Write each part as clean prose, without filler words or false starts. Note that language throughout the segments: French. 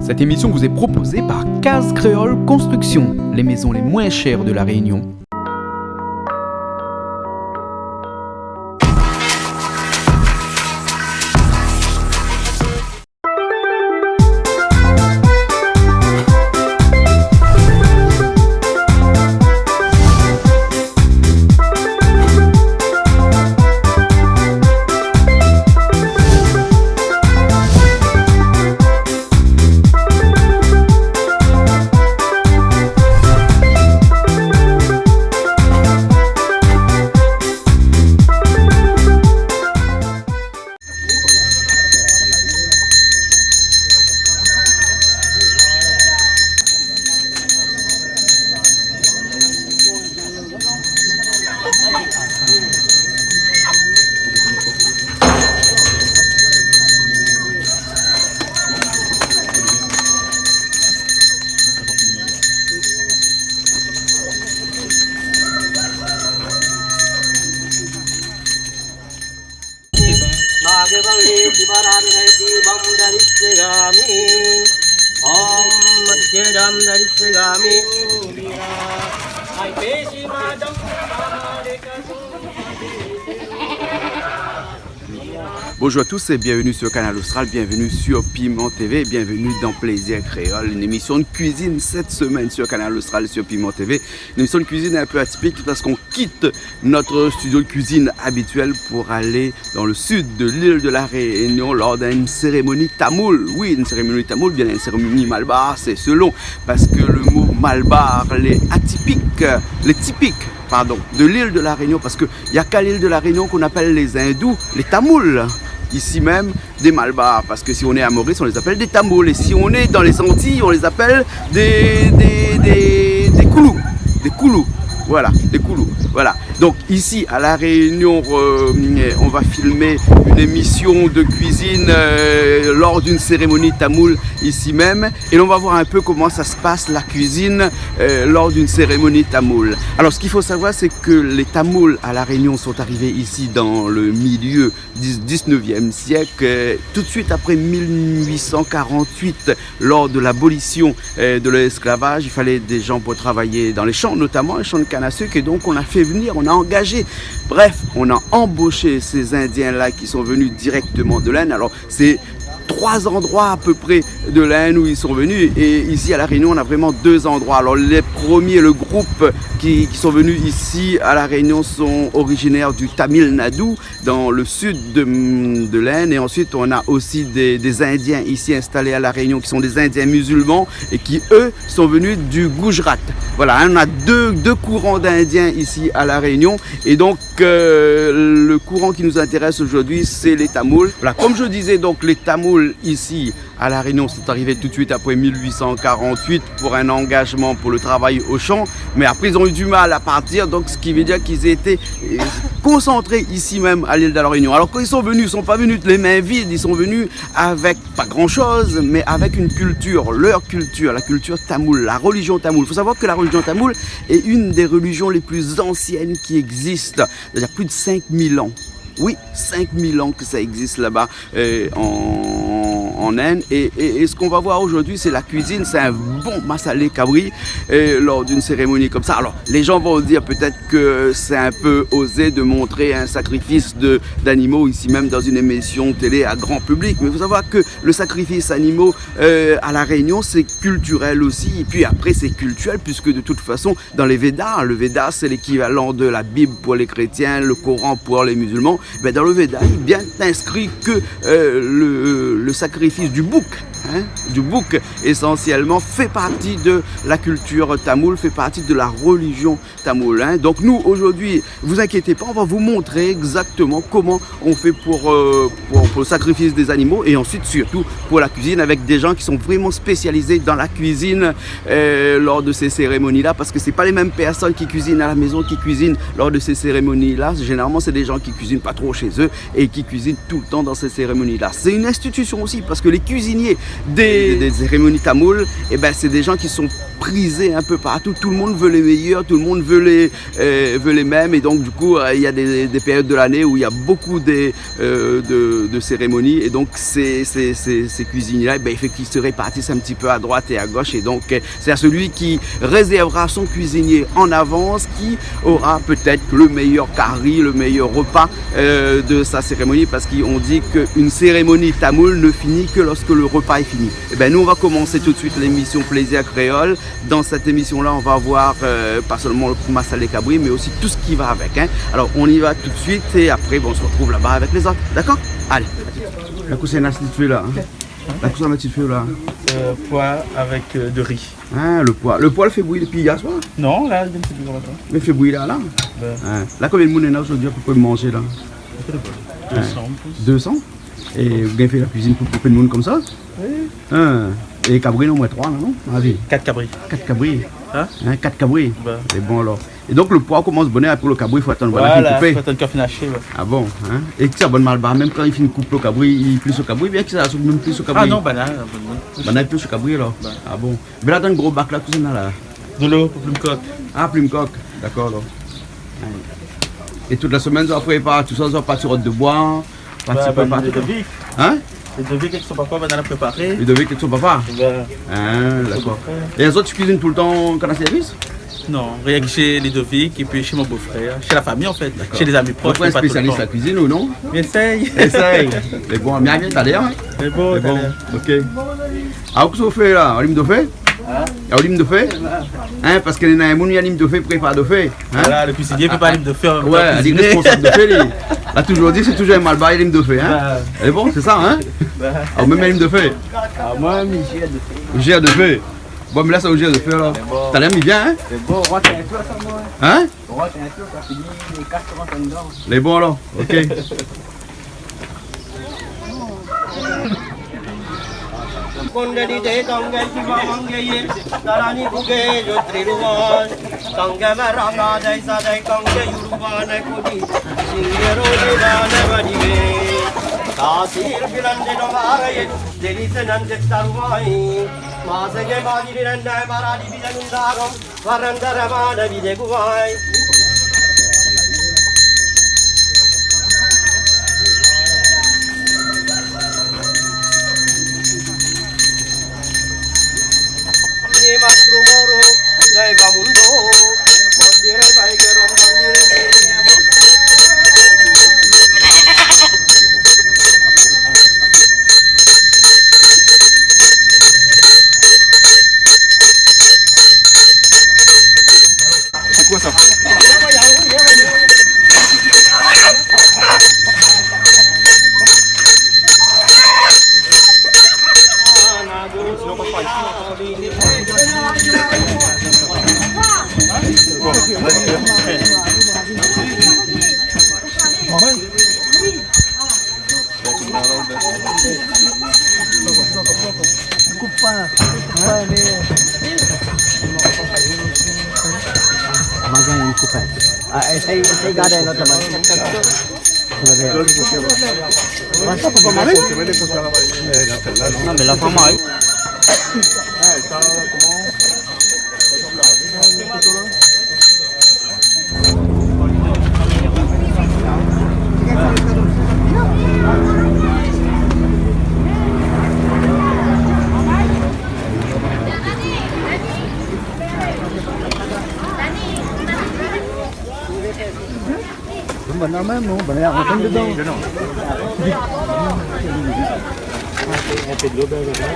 Cette émission vous est proposée par Case Créole Construction, les maisons les moins chères de la Réunion. Bonjour à tous et bienvenue sur Canal Austral, bienvenue sur Piment TV, bienvenue dans Plaisir Créole, une émission de cuisine cette semaine sur Canal Austral sur Piment TV. Une émission de cuisine un peu atypique parce qu'on quitte notre studio de cuisine habituel pour aller dans le sud de l'île de la Réunion lors d'une cérémonie tamoul. Oui, une cérémonie tamoul, bien une cérémonie malbar, c'est selon, parce que le mot malbar, les typiques de l'île de la Réunion, parce qu'il n'y a qu'à l'île de la Réunion qu'on appelle les hindous, les tamouls. Ici même, des malbars, parce que si on est à Maurice, on les appelle des tamouls, et si on est dans les Antilles, on les appelle des koulous. Voilà, des koulous. Voilà. Donc ici à La Réunion, on va filmer une émission de cuisine lors d'une cérémonie tamoul ici même. Et on va voir un peu comment ça se passe la cuisine lors d'une cérémonie tamoul. Alors ce qu'il faut savoir, c'est que les tamouls à La Réunion sont arrivés ici dans le milieu du 19e siècle, tout de suite après 1848, lors de l'abolition de l'esclavage. Il fallait des gens pour travailler dans les champs, notamment les champs de canne à sucre, et donc on a fait venir, on a engagé, bref, on a embauché ces Indiens-là qui sont venus directement de l'Inde. Alors c'est 3 endroits à peu près de l'Inde où ils sont venus, et ici à La Réunion on a vraiment 2 endroits. Alors les premiers, le groupe qui sont venus ici à La Réunion sont originaires du Tamil Nadu dans le sud de l'Inde, et ensuite on a aussi des Indiens ici installés à La Réunion qui sont des Indiens musulmans et qui eux sont venus du Gujarat. Voilà, on a deux courants d'Indiens ici à La Réunion, et donc le courant qui nous intéresse aujourd'hui c'est les Tamouls. Voilà, comme je disais, donc les Tamouls ici à La Réunion sont arrivés tout de suite après 1848 pour un engagement pour le travail au champ, mais après ils ont eu du mal à partir, donc ce qui veut dire qu'ils étaient concentrés ici même à l'île de La Réunion. Alors quand ils sont venus, ils ne sont pas venus les mains vides, ils sont venus avec pas grand chose, mais avec une culture, leur culture, la culture tamoule, la religion tamoule. Il faut savoir que la religion tamoule est une des religions les plus anciennes qui existent, c'est-à-dire plus de 5000 ans. Oui, 5000 ans que ça existe là-bas en Inde. Et ce qu'on va voir aujourd'hui, c'est la cuisine. C'est un bon massalé kabri lors d'une cérémonie comme ça. Alors, les gens vont dire peut-être que c'est un peu osé de montrer un sacrifice d'animaux ici même dans une émission télé à grand public. Mais il faut savoir que le sacrifice animaux à La Réunion, c'est culturel aussi. Et puis après, c'est culturel puisque de toute façon, dans les Védas, le Véda, c'est l'équivalent de la Bible pour les chrétiens, le Coran pour les musulmans. Ben dans le Véda, il est bien inscrit que le sacrifice du bouc essentiellement fait partie de la culture tamoule, fait partie de la religion tamoule. Donc nous aujourd'hui, vous inquiétez pas, on va vous montrer exactement comment on fait pour le sacrifice des animaux, et ensuite surtout pour la cuisine, avec des gens qui sont vraiment spécialisés dans la cuisine lors de ces cérémonies-là, parce que c'est pas les mêmes personnes qui cuisinent à la maison qui cuisinent lors de ces cérémonies-là. Généralement, c'est des gens qui cuisinent pas trop chez eux et qui cuisinent tout le temps dans ces cérémonies-là. C'est une institution aussi, parce que les cuisiniers des cérémonies tamoules, c'est des gens qui sont prisé un peu partout. Tout le monde veut les meilleurs, tout le monde veut les mêmes. Et donc, du coup, il y a des périodes de l'année où il y a beaucoup de cérémonies. Et donc, ces cuisiniers-là, ben, ils se répartissent un petit peu à droite et à gauche. Et donc, c'est à celui qui réservera son cuisinier en avance qui aura peut-être le meilleur curry, le meilleur repas de sa cérémonie. Parce qu'on dit qu'une cérémonie tamoule ne finit que lorsque le repas est fini. Et ben, nous, on va commencer tout de suite l'émission Plaisir Créole. Dans cette émission-là, on va voir pas seulement le massalé cabri, mais aussi tout ce qui va avec. Hein. Alors, on y va tout de suite et après, bon, on se retrouve là-bas avec les autres. D'accord? Allez. La coussine a ce là. Hein. La coussine a ce là. Pois avec de riz. Ah, le pois. Le pois, le fait bouillir depuis hier soir? Non, là, il vient de se bouillir maintenant. Mais il fait bouillir là? Ben. Ah. Là, combien de monde est là aujourd'hui pour manger là? 200 plus. 200? Et vous avez fait la cuisine pour peu de monde comme ça? Oui. Ah. Et cabri, non, moins 3, non? Ah, oui. 4 cabris. 4 cabris. Hein? 4 cabris. Ben. C'est bon alors. Et donc le pois commence bonnet pour le cabri, il faut attendre Voilà, il il faut attendre qu'il finisse haché. Ouais. Ah bon, hein? Et que ça bonne malbar, même quand il finit couper le cabri, il plus au cabri, bien que ça même plus au cabri. Ah non, banane. Banane plus au cabri alors. Ben. Ah bon. Mais là, dans un gros bac là, tout ça là. De l'eau pour plume coque. Ah, plume coque, d'accord alors. Et toute la semaine, on prépare tout ça, on part sur route de bois, participer par les devis. Hein? Les devis qui sont papa, banane à préparer. Les devis qui sont papa? Ben. Ah, d'accord. Et les autres, tu cuisines tout le temps quand on a service? Non, rien que chez les devis, et puis chez mon beau-frère, chez la famille en fait, chez les amis proches. Tu es spécialiste de la cuisine ou non? Essaye. Essaye. Mais bon, bien, t'as l'air. C'est bon, c'est bon. Ok. Alors, qu'est-ce que vous faites là? On lime de fait? Il y a lime de fait? Hein, parce que les gens qui ont lime de fait prépare de fait. Voilà, le cuisinier ne peut pas lime de fait. Ouais, il est responsable de fait. A toujours dit, c'est toujours un malbas et lime de fait. Hein? Et bon, c'est ça, hein? Alors, même lime de fait. Ah, moi, j'ai de fait. Gère de fait. Bon, mais là, c'est au gère de fait là. T'as l'air mis bien, hein? C'est bon, on va faire un tour ça, moi. Hein? On va faire un tour, ça finit les 80 dedans. Les bons alors? Ok. Kundalite Tangai Sivamangaye, Tarani Buge, Triruvan, Tangamaranga, Sadai Kanga Yuruvana Kudi, Singero Divana Vadive, Tasir Pilande Novaraye, Delisanand Starvai, Masage Badi and Maradi Vidanundagam, Varandaravana Videguvai. Mastrumoro, Deva Mundo, Mandire Paigero, Mandire C'est quoi ça? Magaling ko pa. Say gada no naman. Basta pa mari? Na me la famay. Benar memang, benar yang penting itu.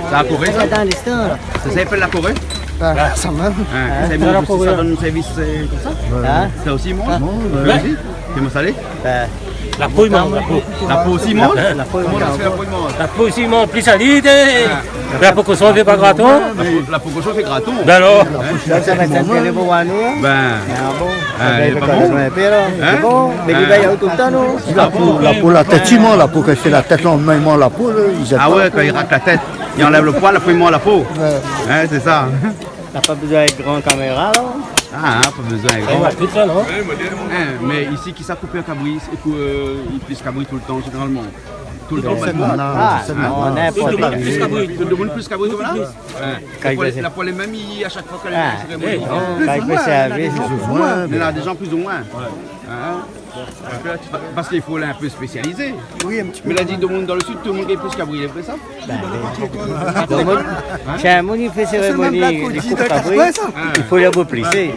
La Corée, ça? Dans l'histoire. Ça s'appelle la Corée? Ça même. C'est bon, ça donne un service comme ça? Ça aussi mange? Vas-y. Tu m'as salé? La peau, il mange. La peau aussi mange? La peau, Comment on fait la peau mange? La peau, il mange plus salide. La peau qu'on ne fait pas graton. La peau cochon fait graton. Ben alors, Ça va être un peu bon à nous. Ben, Ah bon. il est pas bon? C'est bon. Mais il va y avoir tout le temps, non? La peau, la tête, il ment, la peau, qu'elle fait la tête, lendemain, il ment la peau, là, il jette Ah pas. ouais, quand il racle la tête, il enlève le poil, après il mange la peau. Hein, c'est ça. T'as pas besoin de grande caméra, là? Ah, pas besoin de grand. tout ça, non? Hein, mais ici, qui s'est coupé un cabri, il puisse cabri tout le temps, généralement. tout le temps. Non, n'importe quoi. Tout le monde plus cabri comme là? La poêle est même à chaque fois qu'elle est cérémonie. Quand il peut servir, Il y en a des gens plus ou moins. Parce qu'il faut un peu spécialiser. Mais là, dit tout le monde dans le sud, tout le monde est plus cabri, c'est vrai ça? c'est un monde qui fait cérémonie, les coupes cabri, il faut les replisser.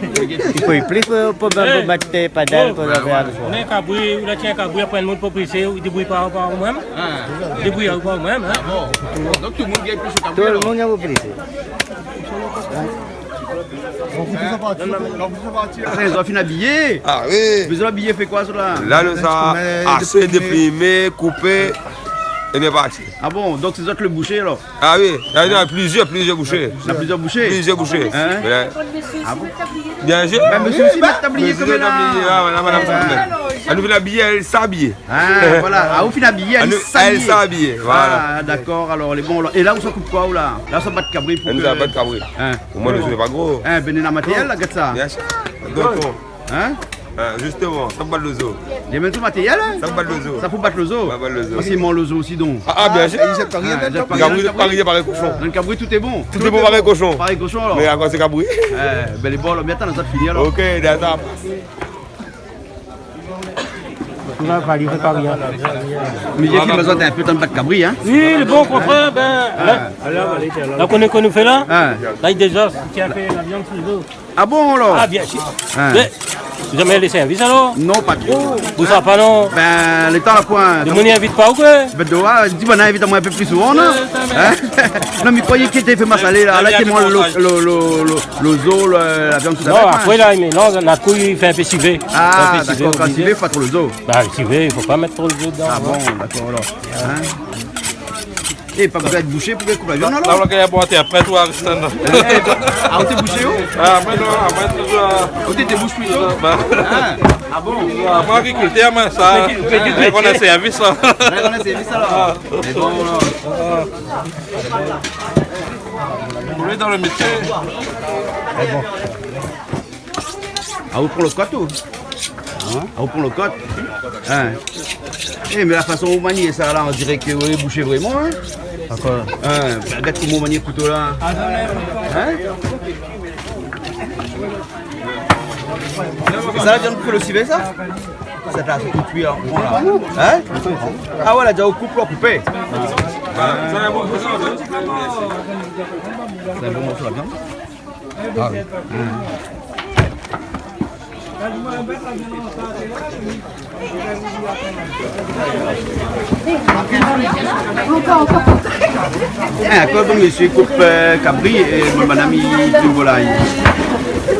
Il faut y plisser pour mettre des padelles pour la faire. On est cabri, on a tiens cabri, après le monde pour plisser, il débrouille par vous-même. Débrouille par vous-même. Donc tout le monde gagne plus au cabri. Tout le monde a replisé. Ils ont fini habillé. Ah oui. Ils ont habillé fait quoi cela? Là, nous avons assez déprimé, coupé et bien parti. Ah bon, donc c'est autres le boucher alors? Ah oui, il y a plusieurs bouchers. Il y a plusieurs bouchers? Plusieurs bouchers. Hein? Bien sûr. Ben, monsieur aussi met tablier comme là. Ah, madame. Elle nous fait l'habiller, elle s'habille. Ah voilà, ah, vous finissez habillé, Elle s'habille. Voilà. Ah d'accord, alors les bons. Et là où ça coupe quoi ou là? Là ça bat de cabri pour Elle nous a pas de cabri. Pour moi, nous ne pas gros. Hein, ben il matériel là, regarde ça. Bien sûr. Donc, Hein? justement, ça me bat le zoo. Il y a même tout matériel hein? Ça me bat le zoo. Ça faut battre le zoo. Ça bat le zoo. Parce qu'il mange le zoo aussi donc. Ah, bien sûr. Cabri, Paris, cochon. dans le cabri tout est bon. Tout est bon, pareil, cochon. Pareil cochon alors. Mais à quoi c'est cabri? Ben les bols, bien attends, on a fini alors. Ok, d'accord. Il va falloir faire rien. Mais il y a qui besoin d'un peu de battre cabri hein? Oui, le bon comprend, ben. Là, qu'on nous fait là, Hein? là, il déjà, qui a fait la viande sur le dos. Ah bon alors? Ah, bien sûr. Hein? Mais, vous avez les services alors? Non, pas trop. Vous savez pas non? Ben, le temps à point. Le monde n'invite pas ou quoi? Ben, dis bon, invite-moi un peu plus souvent, non? Hein? Non, mais croyez qu'il était fait ma salée là. Là, c'est moi le zoo, la viande tout à Non, l'heure. après là, mais non, la couille, il fait un peu civet. Ah, d'accord, quand il faut pas trop le zoo. Bah, le civet, il ne faut pas mettre trop le zoo dedans. Ah bon, d'accord, alors. Hein? Et pas besoin de boucher pour couper la viande Là, alors? on a boité après toi, Alexandre. Ah, on t'est bouché où? Ah, après, non, après, toujours. On t'était bouche plutôt? Ah bon? Moi, agriculteur, mais ça, on a service là. Là, on a service alors. C'est bon, alors. On est dans le métier. Ah, vous prenez le cote ou? Ah, vous prenez le cote? Hein? Eh, mais la façon où vous maniez ça là, on dirait que vous avez bouché vraiment, hein? D'accord. Hein? Regarde comment vous maniez le couteau là. Hein? C'est ça la viande pour le civet ça? Ça t'a tout cuit là. Hein? Ah voilà, déjà au coupe là, coupé. C'est un bon morceau la viande? Ah oui. Quand monsieur coupe cabri et madame il volaille.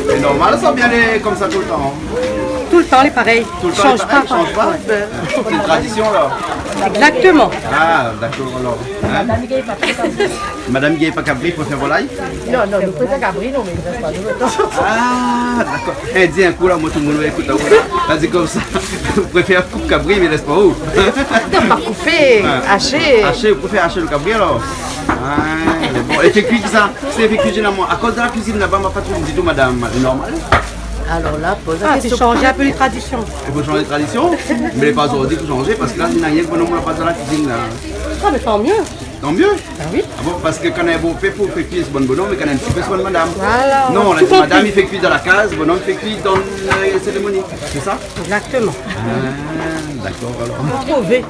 C'est normal, ça vient comme ça tout le temps. Tout le temps, les pareils. Tout le temps, Change pas. change pas. C'est une tradition là. Exactement. Ah, d'accord alors. Hein? Madame Guy pas cabri pour faire volaille? Non, nous faisons cabri, non, mais il ne reste pas de temps. Ah, d'accord. Eh, dis un coup là, moi tout le monde écoute. Là, c'est comme ça. Vous préférez couper cabri, mais laisse pas où? Non, pas couper, hacher. Hacher, vous préférez hacher le cabri alors? Ah, mais bon. Et fait cuire ça? C'est fait cuire généralement. À cause de la cuisine là-bas, ma patronne dit tout, madame, c'est normal. Alors là, pose la question. Changer un peu les traditions. Il faut changer de tradition, mais les pas aujourd'hui il faut changer parce que là, il n'y a rien que bonhomme pas dans la cuisine là. Ah, mais tant mieux. Tant mieux? Ah oui. Ah bon, parce que quand on a un bon fait pour faire cuire, c'est bon bonhomme, mais quand on a un petit peu, c'est bonne madame. Voilà. Non, tout la madame compris. il fait cuire dans la case, bonhomme fait cuire dans la cérémonie. C'est ça? Exactement. Ah, d'accord alors. Vous trouvez.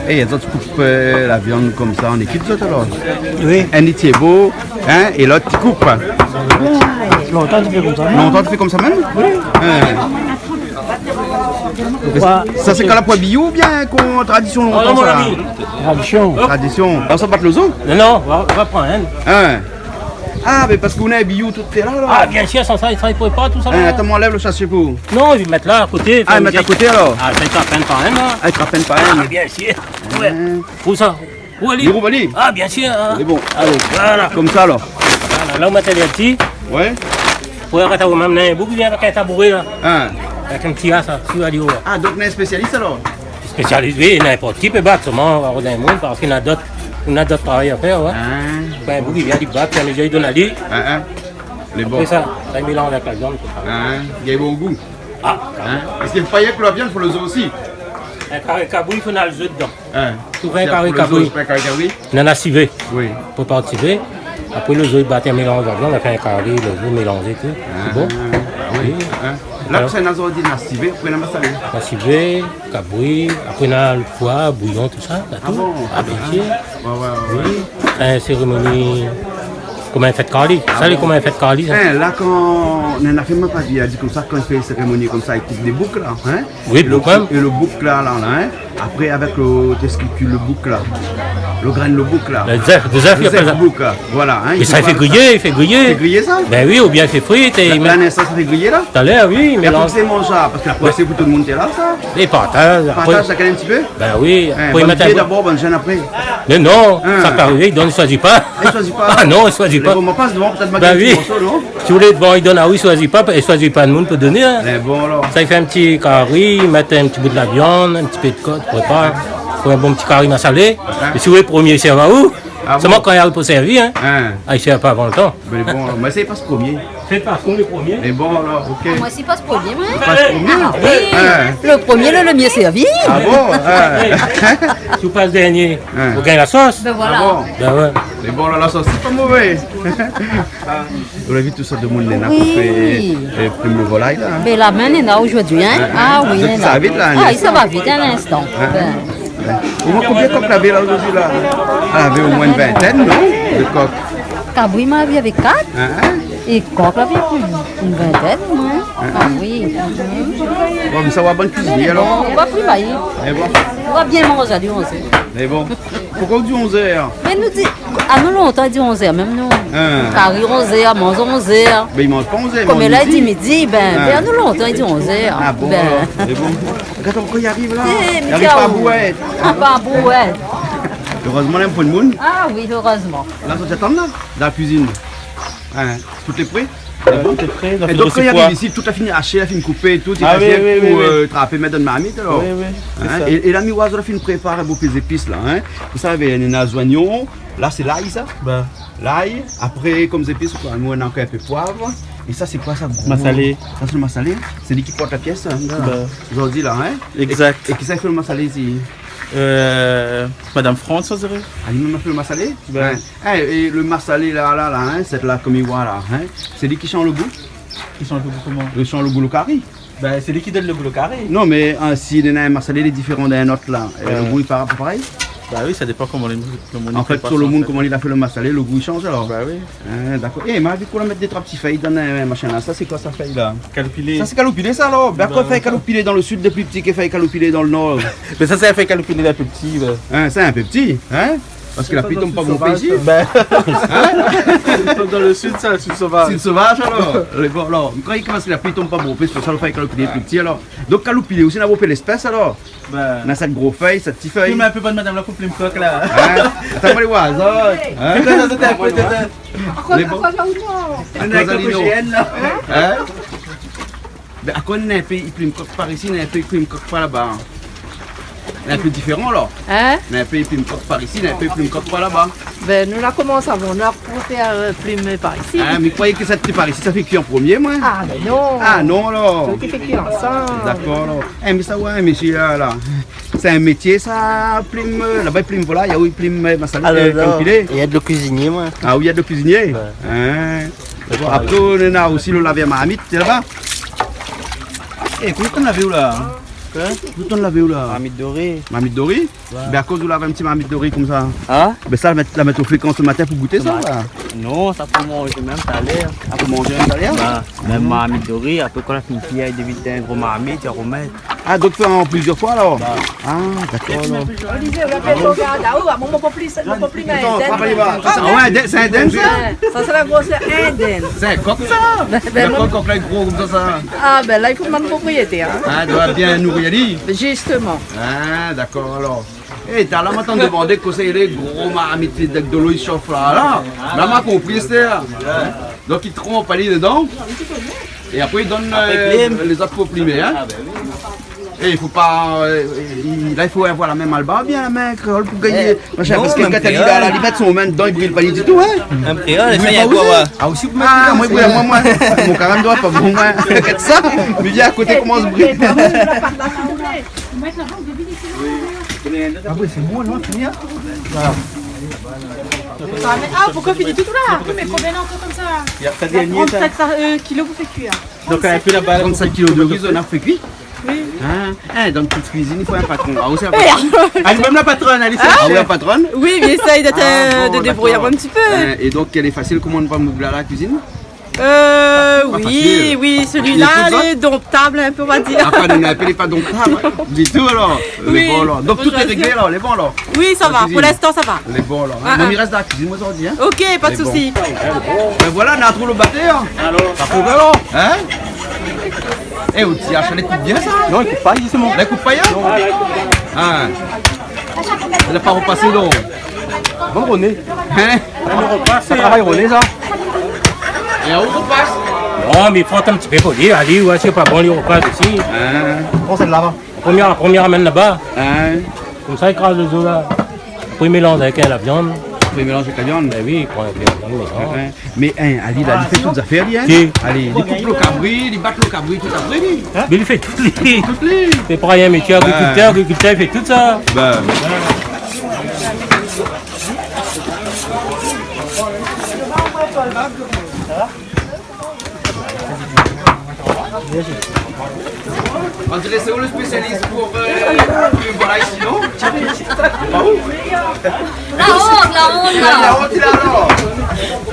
Et les autres coupent la viande comme ça en équipe, autres alors? Oui. Un est beau, hein, et l'autre tu coupes. Longtemps tu fais comme ça. Longtemps tu fais comme ça même? Oui. Ça c'est quand la poêle bio ou bien qu'on tradition Oh non, longtemps mon ça? ami. Tradition. Tradition. Alors ça bat le zoo? Non, on va prendre un. Hein? Ah, mais parce qu'on a un bio tout fait là alors? Ah, bien sûr, sans ça, il ne pourrait pas tout ça. Hein, attends, moi enlève le chasse pour. Non, il va mettre là à côté. Ah, mettre à côté alors? Ah, c'est à peine par un là. Ah, il te rappelle pas Ah, un. bien sûr. Ouais. Où ça? Où elle est? Il roule aller. Ah, bien sûr. Hein. C'est bon. Allez, voilà. Comme ça alors? Voilà, là, on met les petits. Ouais. Pour arrêter au même nain, beaucoup bien avec un tabouret là. Hein? Avec un petit as, ça, sur la dio. Ah, donc on est un spécialiste alors? Spécialisé, n'importe qui peut battre, seulement dans le monde, parce qu'il y en a d'autres. On a d'autres travail à faire, ouais. Ben, beaucoup, il vient du battre, puis il donne à lui. Les bons. Après ça, ça mélange avec la viande, tout ça. Il y a bon goût. Hein? Parce qu'il fallait que la viande, il faut le zoo aussi. Un carré cabouille, il faut le jeu dedans. Hein? Tu veux un carré cabouille? On en a civé. Oui. Pour participer. Après le zoo, il battait un mélange d'argent, on a fait un carré, le zoo mélangé tout. C'est bon? Oui. Là, c'est un azor dit nassivé, après on a masalé. Nassivé, cabouille, après on a le pois, bouillon, tout ça. Là, tout. Bon? Ah, bien sûr. Ouais. Oui. C'est une cérémonie. Comment un fait Carly? Ça, c'est comment un fait Carly? Là, quand on a fait ma partie, il a dit comme ça, quand il fait une cérémonie comme ça, il coupe des boucles là. Hein? Oui, boucle. Et le boucle là, hein? Après, avec le testicule, le boucle là. Le grain, le boucle là. Le zèf, il appelle ça. Boucle, voilà. Hein? Mais ça, il fait griller, Il fait griller ça? Ben oui, ou bien il fait frite. La naissance, ça fait griller là? Tout à l'heure, oui, Mais mélange. c'est mon ça, parce que après, c'est pour tout le monde là, ça. Et partage. Partage chacun un petit peu? Ben oui. Après, Bonne il met idée d'abord, bonne jeune après. Mais non, ça peut arriver, il donne, il ne choisit pas. Il ne choisit pas? Ah non, il ne choisit pas. On passe devant, peut-être Ben manger un oui. petit morceau, non? Si vous voulez, bon, il donne, ah oui, il ne choisit pas, il ne choisit pas, le monde peut donner. Hein. Mais bon alors. Ça, il fait un petit curry, il met un petit bout de la viande, un petit peu de côte, prépare. Il faut un bon petit curry salé. Et si vous voulez, premier, il sert à où? C'est moi quand il arrive pour servir. Hein. Ah, il ne sert pas avant le temps. Mais bon, alors, mais c'est pas ce premier. Faites pas le premier. Mais bon alors, ok. Moi, c'est pas ce premier, moi. Pas ce premier? Ah, oui. Le premier, le mieux servi. Ah bon? Si vous passez dernier, vous gagnez la sauce. Ben voilà. Ah bon? Ben ouais. Mais bon, là, la sauce, c'est pas mauvais. Vous avez vu tout ça de monde, Néna, Oui. qui fait prime le volaille, là. Hein? Mais la main, Néna, aujourd'hui, hein? Ah oui, Donc, Néna. ça va vite, là, Ah, Néna. ça va vite, un instant. Ben. Au moins, combien de coques l'avait là aujourd'hui, là? Elle avait au moins une vingtaine, non? De coques. Cabouille m'a vu avec 4. Hein? Et coq avec une vingtaine, moi. Ah oui. Bon, mais ça va bonne cuisine, alors. On va plus bailler. Mais bon. On va bien manger à du 11h. Mais bon. Pourquoi du 11h? Mais nous dit, à nous longtemps, il dit 11h, même nous. Hein? Carré 11h, mange 11h. Mais il mange pas 11h. Comme elle a dit midi, à nous longtemps, il dit 11h. Ah bon, Ben. mais bon. Regarde pourquoi il arrive là. Eh, Il arrive pas à bouette. Ah, pas à bouette. Heureusement, il y a un peu de monde. Ah oui, heureusement. Là, ça t'attend là, dans la cuisine. Hein, tout est prêt? Tout est prêt. Et donc quand il arrive ici, tout a fini haché, il a fini coupé et tout, il a fini pour trapper, mettre dans la marmite alors. Oui, Hein, et la miroise, il a fini préparer beaucoup les épices là. Hein. Vous savez, il y a des oignons, là c'est l'ail ça. Ben, L'ail, après comme épices, on a encore un peu de poivre. Et ça c'est quoi ça? Massalé. Ça c'est le massalé? C'est lui qui porte la pièce hein, aujourd'hui là. Hein. Exact. Et qui ça fait le massalé ici? Madame France, on dirait. Ah, il m'a fait le massalé? Ben. Hein. Et le massalé là, hein, c'est là comme il voit là. Hein. C'est lui qui change le goût? Qui change le goût comment? Il change le goût le curry? Ben, c'est lui qui donne le goût le carré. Non, mais si il y a un massalé, il est différent d'un autre là. Le goût il part pas pareil? Bah oui, ça dépend comment le monde En fait, sur le monde, comment il a fait le massalé, le goût il change alors. Bah oui. D'accord. Eh, mais vu qu'on va mettre des trois petits feuilles dans un machin là, ça c'est quoi ça feuille là? Calopilé. Ça c'est calopilé ça alors? Ben quoi fait calopilé dans le sud des plus petits que fait calopilé dans le nord? Mais ça, c'est un fait calopilé d'un peu petit. Ben. Hein, c'est un peu petit, hein? Parce que la pluie tombe pas bon ici. Ben. Dans le sud, ça, le sud sauvage. C'est le sauvage alors? Bon, alors, quand il commence la pluie tombe pas bon, c'est pour ça le fait calopilé plus petit alors. Donc calopilé aussi, on a fait l'espèce alors? Ben. On a cette gros feuille, cette petite feuille. Tu m'as un peu bonne madame la coupe, les coque là. Hein? Attends, pas les oiseaux. Hein? C'était un peu de. Les bons. On est avec le GN là. Hein? Ben, à quoi on a un pays, il pleut une coque par ici, on a un pays, il pleut une coque par là-bas. C'est un peu différent alors. Hein? On a un pays, il pleut une coque par ici, on a un pays, il pleut une coque par là-bas. Ben, nous la commençons avant, on a pour faire plume par ici. Hein, mais croyez que ça te par ici, ça fait cuire en premier, moi? Ah, mais non! Ah non alors. C'est qui fait cuire ensemble. D'accord alors. Eh, mais ça ouais, monsieur là. C'est un métier ça, plume, là-bas il plume voilà, il y a où il plume ma salade calculée. Il y a de le cuisinier, moi. Ah oui, il y a de cuisinier. Hein. Après, on a aussi le laver à marmite, c'est là-bas. Eh, comment t'en l'avez où là? Où t'en l'avez où là? Marmite dorée. Marmite dorée? Ben à cause où l'avez un petit marmite dorée comme ça. Hein? Ben ça, la mettre au fréquent ce matin pour goûter ça là. Non, ça peut manger même salaire. Ah, pour manger un salaire? Bah, même marmite dorée, après quand la fille il y a d'éviter un gros marmite, il remet. Ah, donc faire en plusieurs fois alors? Ah, d'accord alors. Olivier, on appelle ton gars là-haut, on ne peut plus Attends, travaillez pas. Ouais, c'est un dent ça? Ça, c'est la grosse Indienne. C'est un coq ça? Ben, Un coq là gros comme ça. Ah, ben là, il faut demander le propriétaire. Hein. Ah, doit bien nourrir lui. Justement. Ah, d'accord alors. Eh, t'as là maintenant demandé que c'est les gros marmites de l'eau, il chauffe là. Là, m'a compris, c'est là. Donc, il trompe aller dedans. Et après, il donne les autres pour primer. Hein. Et il faut pas. Là, il faut avoir la même alba bien, la main, créole, pour gagner. Parce que quand elle a la limite, son main dedans, il brille pas du tout, hein. Un créole, il y a quoi? Ah, aussi, vous mettez. Ah, moi, mon carême doit pas bon, moi. Regarde ça. Mais viens à côté, comment se brille. Ah, oui, c'est bon, non, c'est bien. Voilà. Ah, pourquoi tu dis tout là? Mais combien d'entre comme ça? Il y a pas gagné ça. 37 kilos pour faire cuire. Donc on a plus la balle. 37 kilos de riz, on a fait cuit. Oui. Dans une petite cuisine, il faut un patron. Ah, aussi un patron. Elle même la patronne, elle est ah, la patronne. Oui, mais essaye de débrouiller un petit peu. Et donc, elle est facile, comment on va moubler la cuisine? Oui, celui-là, il est domptable un peu, on va dire. Ah, pas il n'est pas domptable, du tout alors. Oui. Bon, alors. Donc tout est réglé alors, les bons alors. Oui, ça va, pour l'instant ça va. Les bons alors. Moi, il reste dans la cuisine aujourd'hui. Hein. Ok, pas de soucis. Ben voilà, on a trouvé le batteur. Alors, ça peut alors. Hein? Eh, tu as acheté coupe bien ça? Non, il coupe pas, justement. Elle coupe pas hier? Ah. Elle n'a pas repassé donc. Bon, René. Hein? Ça travaille René, ça. Et où on passe? Non, mais il faut un petit peu poli. Allez, ouais, c'est pas bon, il repasse ici. Prends celle là-bas. La première amène là-bas. Comme ça, il crase le zoo là. Puis il mélange avec la viande. Puis il mélange avec la viande? Ben oui, il prend la viande. Mais Ali, là, il fait toutes les affaires, lui. Hein? Allez, il coupe le cabri, il bat le cabri tout après, lui. Mais il fait toutes les. C'est pas rien, métier agriculteur, il fait tout ça. Ben. On dirait c'est où le spécialiste pour le voilà ici, non? Pas où? La honte. La honte, il est alors.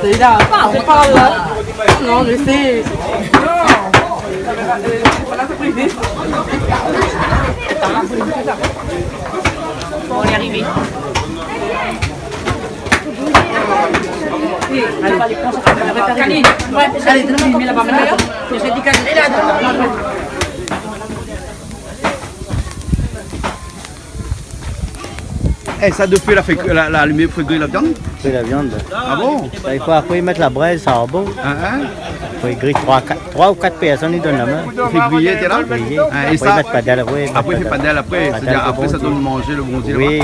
C'est là, on parle là. Non, je sais. On est arrivé. Allez, donne-moi là-bas maintenant. J'ai dit qu'elle est là. Eh, ça depuis la lumière pour griller la viande? C'est la viande. Ah bon? Il faut après mettre la braise, ça va bon. Il faut griller 3 ou 4 personnes, ils donnent la main. Il fait griller, t'es là? Griller. Et ça? Mettre pas d'aile, oui. Après, il fait pas d'aile après. C'est-à-dire après, ça donne manger le bon Dieu. Oui,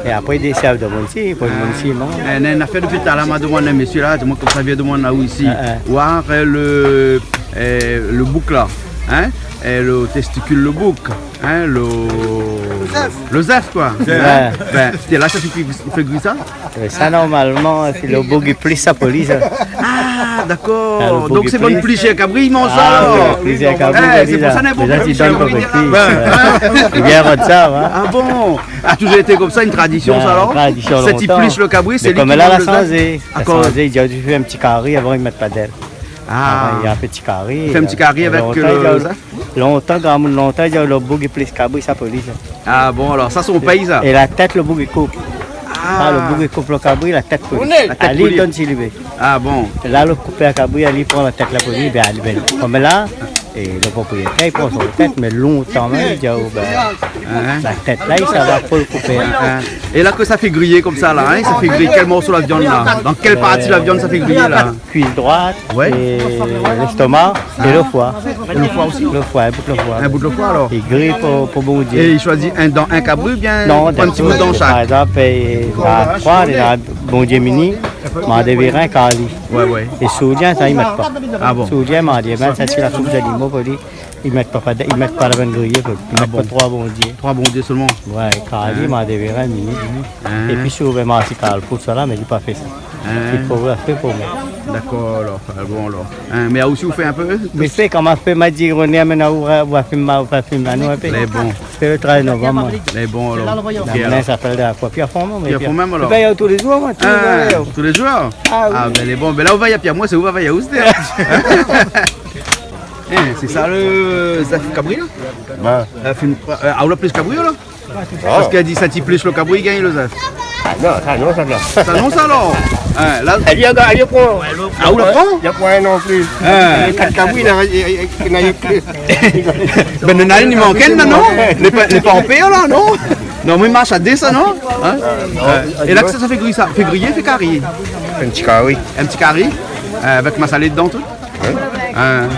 et après, ils servent de bon ici, pour le bon ici, non? On a fait depuis tout à l'heure, je demande à monsieur là, je demande comme ça vient de moi là où ici. Voir le bouc là. Hein? Et le testicule, le bouc, hein? Le zef quoi. Ben, c'était là, ça fait griller ça? Ça normalement, c'est le bouc qui plisse sa police. Ah d'accord, donc c'est bon plus cher cabri, il mange ça alors. C'est pour ça qu'on a beaucoup plus cher. Il vient de ça, hein? Ah bon? A toujours été comme ça, une tradition ça alors? C'est qui pliche le cabri, c'est lui qui mange le zef. Comme là, la changé, il a dû faire un petit carré avant de mettre pas d'aile. Ah, il y a un petit carré. Il fait un petit carré avec le zef? Longtemps, il y a le bouc qui plisse cabri, sa police. Ah bon, alors ça c'est au pays ça? Et la tête, le bouc qui coupe. Ah, le bouc qui coupe le cabri, la tête police. Ali donne s'il veut. Ah bon? Là, le coupé à cabri, Ali prend la tête la police, ben Ali comme là. Et le propriétaire, il prend son tête, mais longtemps même, il dit, la tête là, ça va pas le couper. Et là que ça fait griller comme ça là, hein? Ça fait griller quel morceau la viande là? Dans quelle partie de la viande ça fait griller là? Cuisse droite, et l'estomac et le foie. Et le foie aussi? Le foie, un bout de foie. Un bout de foie alors? Il grille pour bon Dieu. Et il choisit dans un cabri ou bien un petit bout dans chaque? Par exemple, il y a 3, il y a bon Dieu mini, Mandévirin, Kali. Ouais. Et Soudien, ça, ils ne mettent pas. Ah bon? Soudien, Mandévirin, ça c'est la soupe d'animaux, ils ne mettent pas la bonne grillée, ils mettent pas 3 bons dieux. 3 bons dieux seulement? Ouais, Kali, Mandévirin, mini. Et puis souvent, c'est Karl pour cela, mais il n'a pas fait ça. Il faut le faire pour moi. D'accord, alors. Bon, alors. Mais aussi, vous faites un peu? Mais c'est comment fait m'a dit, René, maintenant, on va filmer un peu. Les bons. C'est le 13 novembre. Les bons, alors. Maintenant, ça s'appelle de la quoi? Pierre Fondement. Pierre Fondement, alors. Tu payes tous les jours, moi? Tous les jours? Ah, ben les bons. Ben là, on va y a Pierre, moi, c'est où on va y a aussi. C'est ça le Zaf Cabri là? Ah, on a plus Cabri là? Parce qu'elle dit ça t'y plus le Cabri, il gagne le Zaf. Non, ça non, ça là. Ça non, ça alors? Là, elle y prend. Ah, où le prend? Il y a point non plus. Le Cabri, il n'a plus. Ben, il n'y en a ni manqué, non? N'est pas en paix là, non? Non, mais il marche à 10 ça, non? Et là, que ça fait griller, ça? Fait griller, fait carré? Un petit carré. Un petit carré? Avec ma salade dedans tout? Un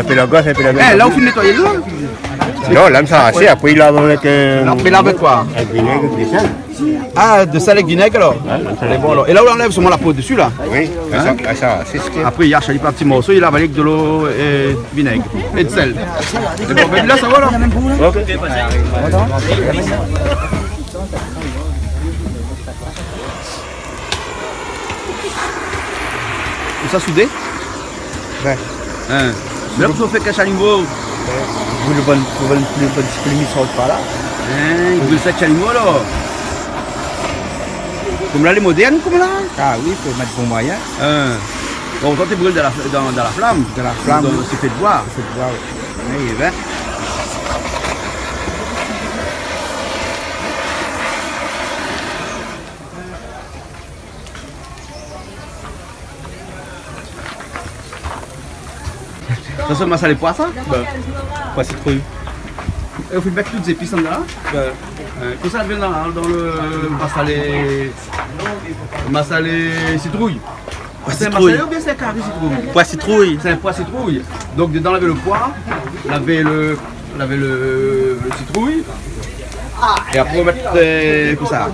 peu la gosse, un peu la gosse. Là, on finit de nettoyer là? Non, là, ça assez. Après, il lave avec. Après, il lave avec quoi? Avec vinaigre, du sel. Ah, de sel avec vinaigre alors. C'est bon alors. Et là, on enlève seulement la peau dessus là. Oui, là, ça, c'est ce que. Après, il hache un petit morceau, il lave avec de l'eau et vinaigre et de sel. C'est bon, ben là, ça va là. Ok. Ça soudé? Ouais. Hein. Mais là, vous faites cache à niveau. Vous le plus mis sur par là. Hein, vous le faites à niveau alors. Comme là, les modernes, comme là. Ah oui, il faut mettre bon moyen. Hein. Bon, toi, tu brûles dans la flamme. Dans la flamme. Donc, c'est fait de boire. C'est de voir. Oui, ben. Ça c'est masala pois ça? Pois citrouille. Et vous mettez toutes les épices là? Tout ça vient dans le massalé citrouille. C'est un massalé ou bien c'est un carré citrouille? Pois citrouille. C'est un pois citrouille. Donc dedans, on avait le pois, on avait le citrouille. Et après, on va mettre tout ça.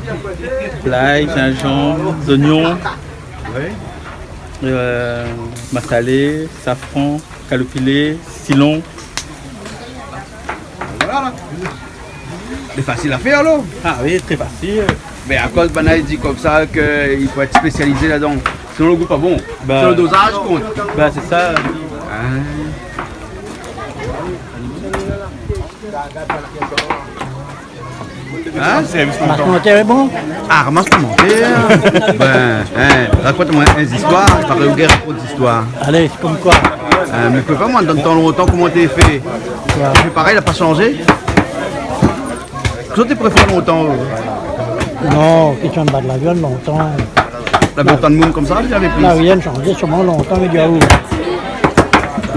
L'ail, gingembre, oignons, Oui. massalé, safran, calopilé, silon. Voilà. C'est facile à faire alors. Ah oui, très facile. Mais à cause Banaï dit comme ça qu'il faut être spécialisé là-dedans. Sinon le goût pas bon. Bah, Sinon le dosage compte. Bah c'est ça. Hein? Commentaire est bon? Ah, ramasse commentaire. Raconte-moi une histoire. Je parle de guerre pour d'histoire. Allez, c'est comme quoi? Mais je peux pas moi dans le temps longtemps comment t'es fait. C'est pareil, il n'a pas changé. Toi tu préfères longtemps Non, question de battre la viande longtemps. la longtemps de monde comme ça, j'avais plus. La viande changeait sûrement longtemps, mais du coup.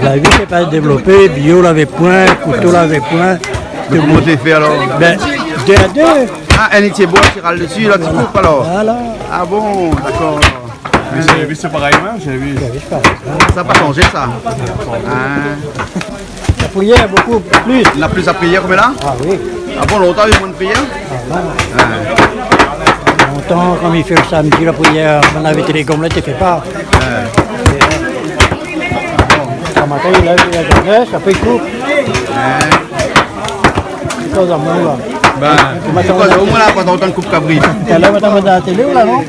La vie n'est pas développée, bio l'avait point, couteau l'avait point. Mais comment t'es fait alors? Ben, 2 à 2. Ah, un étier bois qui râle dessus, là tu coupes alors. Voilà. Ah bon, d'accord. J'ai vu c'est pareillement, j'ai vu. Ça n'a pas changé ça. La poulière, beaucoup plus. On a plus à payer comme là? Ah oui. Ah bon, longtemps il y a moins de payer? Longtemps, comme il fait le samedi, la poulière, on avait été les gomelettes, il ne fait pas. Le matin, il lève la jeunesse, après il coupe. C'est quoi ça, mon là? C'est quoi, au moins là, pas autant de coupe cabri. T'as l'air de mettre dans la télé ou là, non?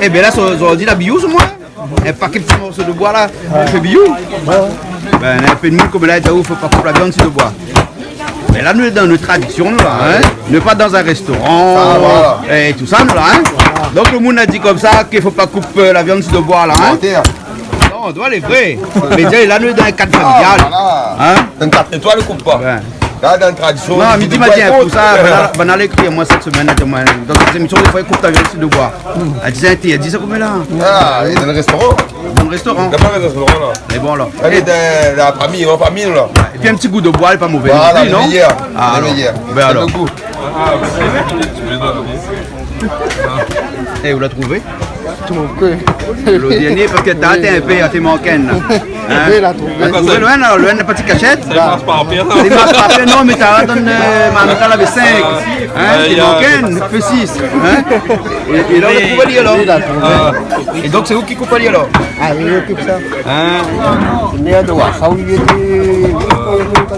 Eh bien là, on dit la bio, c'est moi. Un paquet de petits morceaux de bois là, c'est bio. Un peu de mou comme là, il ne faut pas couper la viande sur le bois. Mais là, nous sommes dans notre tradition, nous, là, hein. Nous pas dans un restaurant, et tout ça, nous, là, hein. Donc le monde a dit comme ça qu'il ne faut pas couper la viande sur le bois, là, hein. Non, on doit les vrais. Mais déjà, là, nous sommes dans un cadre familial. Hein? Dans 4 étoiles, ne coupe pas. Là, dans la tradition. Non, midi matin, pour ça, on a écrit moi cette semaine, dans cette émission, il faut couper la viande sur le bois. Elle disait, elle dit ça comme là. Ah, il est dans le restaurant. Dans le restaurant. Il n'y a pas de restaurant là. Mais bon, là. Elle est dans la famille, en famille là. Et puis un petit goût de bois, il n'est pas mauvais. Voilà, non? meilleur. Ah, alors. Ben alors. Le goût. Et vous l'avez trouvé? Le dernier, parce que t'as un peu à tes manquaines. Oui, il a trouvé. Loin, là, loin, la petite cachette. Ça passe pas en pire. C'est pas parfait, non, mais t'as donné, mais t'en avais 5. Tes manquaines, fait 6. Et là, on a trouvé alors. Et donc, c'est vous qui coupez alors? Ah, il occupe ça. Il est à droite. Ça, il était.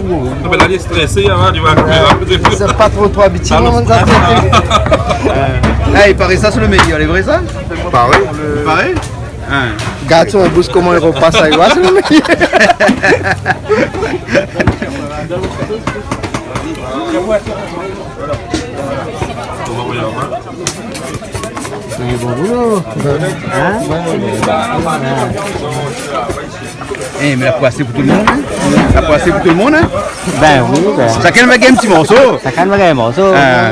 Non, mais là, il est stressé avant, il va couper. C'est pas trop habitué, on ça. Il paraît ça, c'est le meilleur, c'est vrai ça? Pareil. Pareil? Regarde son bouche comment il repasse à Iwa, c'est le mec. Bon boulot. Mais la poissée pour tout le monde, hein? La poissée pour tout le monde, hein? Ben oui, ben. Chacun va gagner un petit morceau. Ça calme un morceau. Là,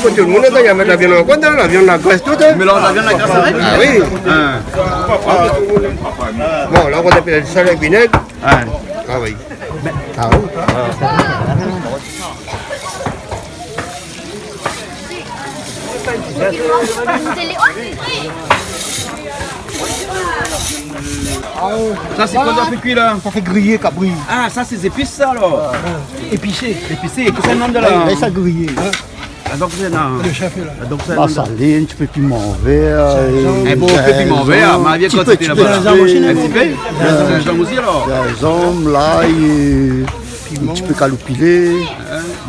pour tout le monde, il y a la viande en compte, la viande la graisse toute. Mélange la viande, la graisse avec? Ah oui. Bon, là, on a fait le sel avec vinaigre. Ah oui. Ah oui. Ça c'est quoi ça fait cuire là? Ça fait griller, cabri. Ah ça c'est épices ça alors. Épicé. Épicé, et que c'est le nom de là. Laisse ça griller. Ah, donc c'est non. Le chef est là. Ah, donc c'est La saline, tu peux piment vert. un bon peu piment vert, ma vieille quand c'était là-bas. Un petit peu. C'est un aussi alors. Des hommes, l'ail, un petit peu calopilé.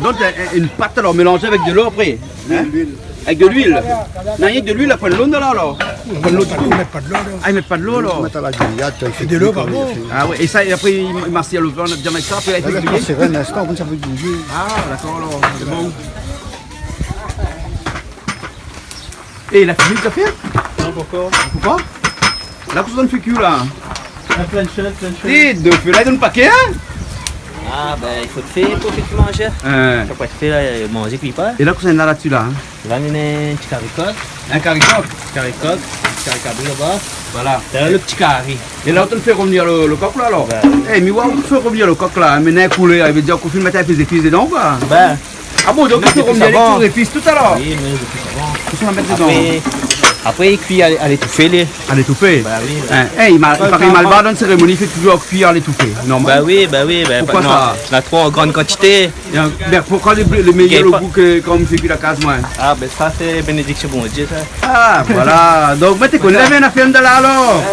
Donc une pâte alors mélangée avec de l'eau après. Hein? Avec de l'huile. Non, il y a de l'huile après l'eau de là alors. Pas de l'eau du tout. Ils mettent pas de l'eau. Ah, ils mettent pas de l'eau alors. Mettre à la grillade, il fait de l'eau, pardon. Ah ouais, et ça, et après il marcie à l'eau, on a bien mettre ça, après il fait griller. C'est un instant, comme ça fait griller. Ah d'accord alors, c'est bon. Et la fumée ça fait? Non, pourquoi? Pourquoi? Là, vous donne fait cul là. Plein de choses, plein de choses. Et deux feux là, il donne paquet hein? Ah ben il faut te faire pour que tu manges. Ça peut être fait là, manger puis pas. Et là, vous êtes là-dessus là. Tu vas amener un petit caricote. Un caricote. Caricote, caricabri là-bas. Voilà. Derrière le petit carré. Et là, on te fait revenir le coq là alors. Eh, mais on fait revenir le coc là, mais n'est coulé, il veut dire qu'on fait mettre les épices dedans quoi. Ben. Ah bon, donc il faut revenir les épices tout à l'heure. Oui, mais depuis avant. Qu'est-ce qu'on va mettre dedans? Après il cuit à l'étouffer les. À l'étouffer? Bah oui. Il paraît Malva dans une cérémonie, il fait toujours cuire à l'étouffer. Normal. Bah oui. Pourquoi ça? On a trop en grande quantité. Mais pourquoi le meilleur le goût que quand on fait cuire la case moi? Ah ben ça c'est bénédiction bon Dieu ça. Ah voilà, donc tu connais la bien affaire de là alors.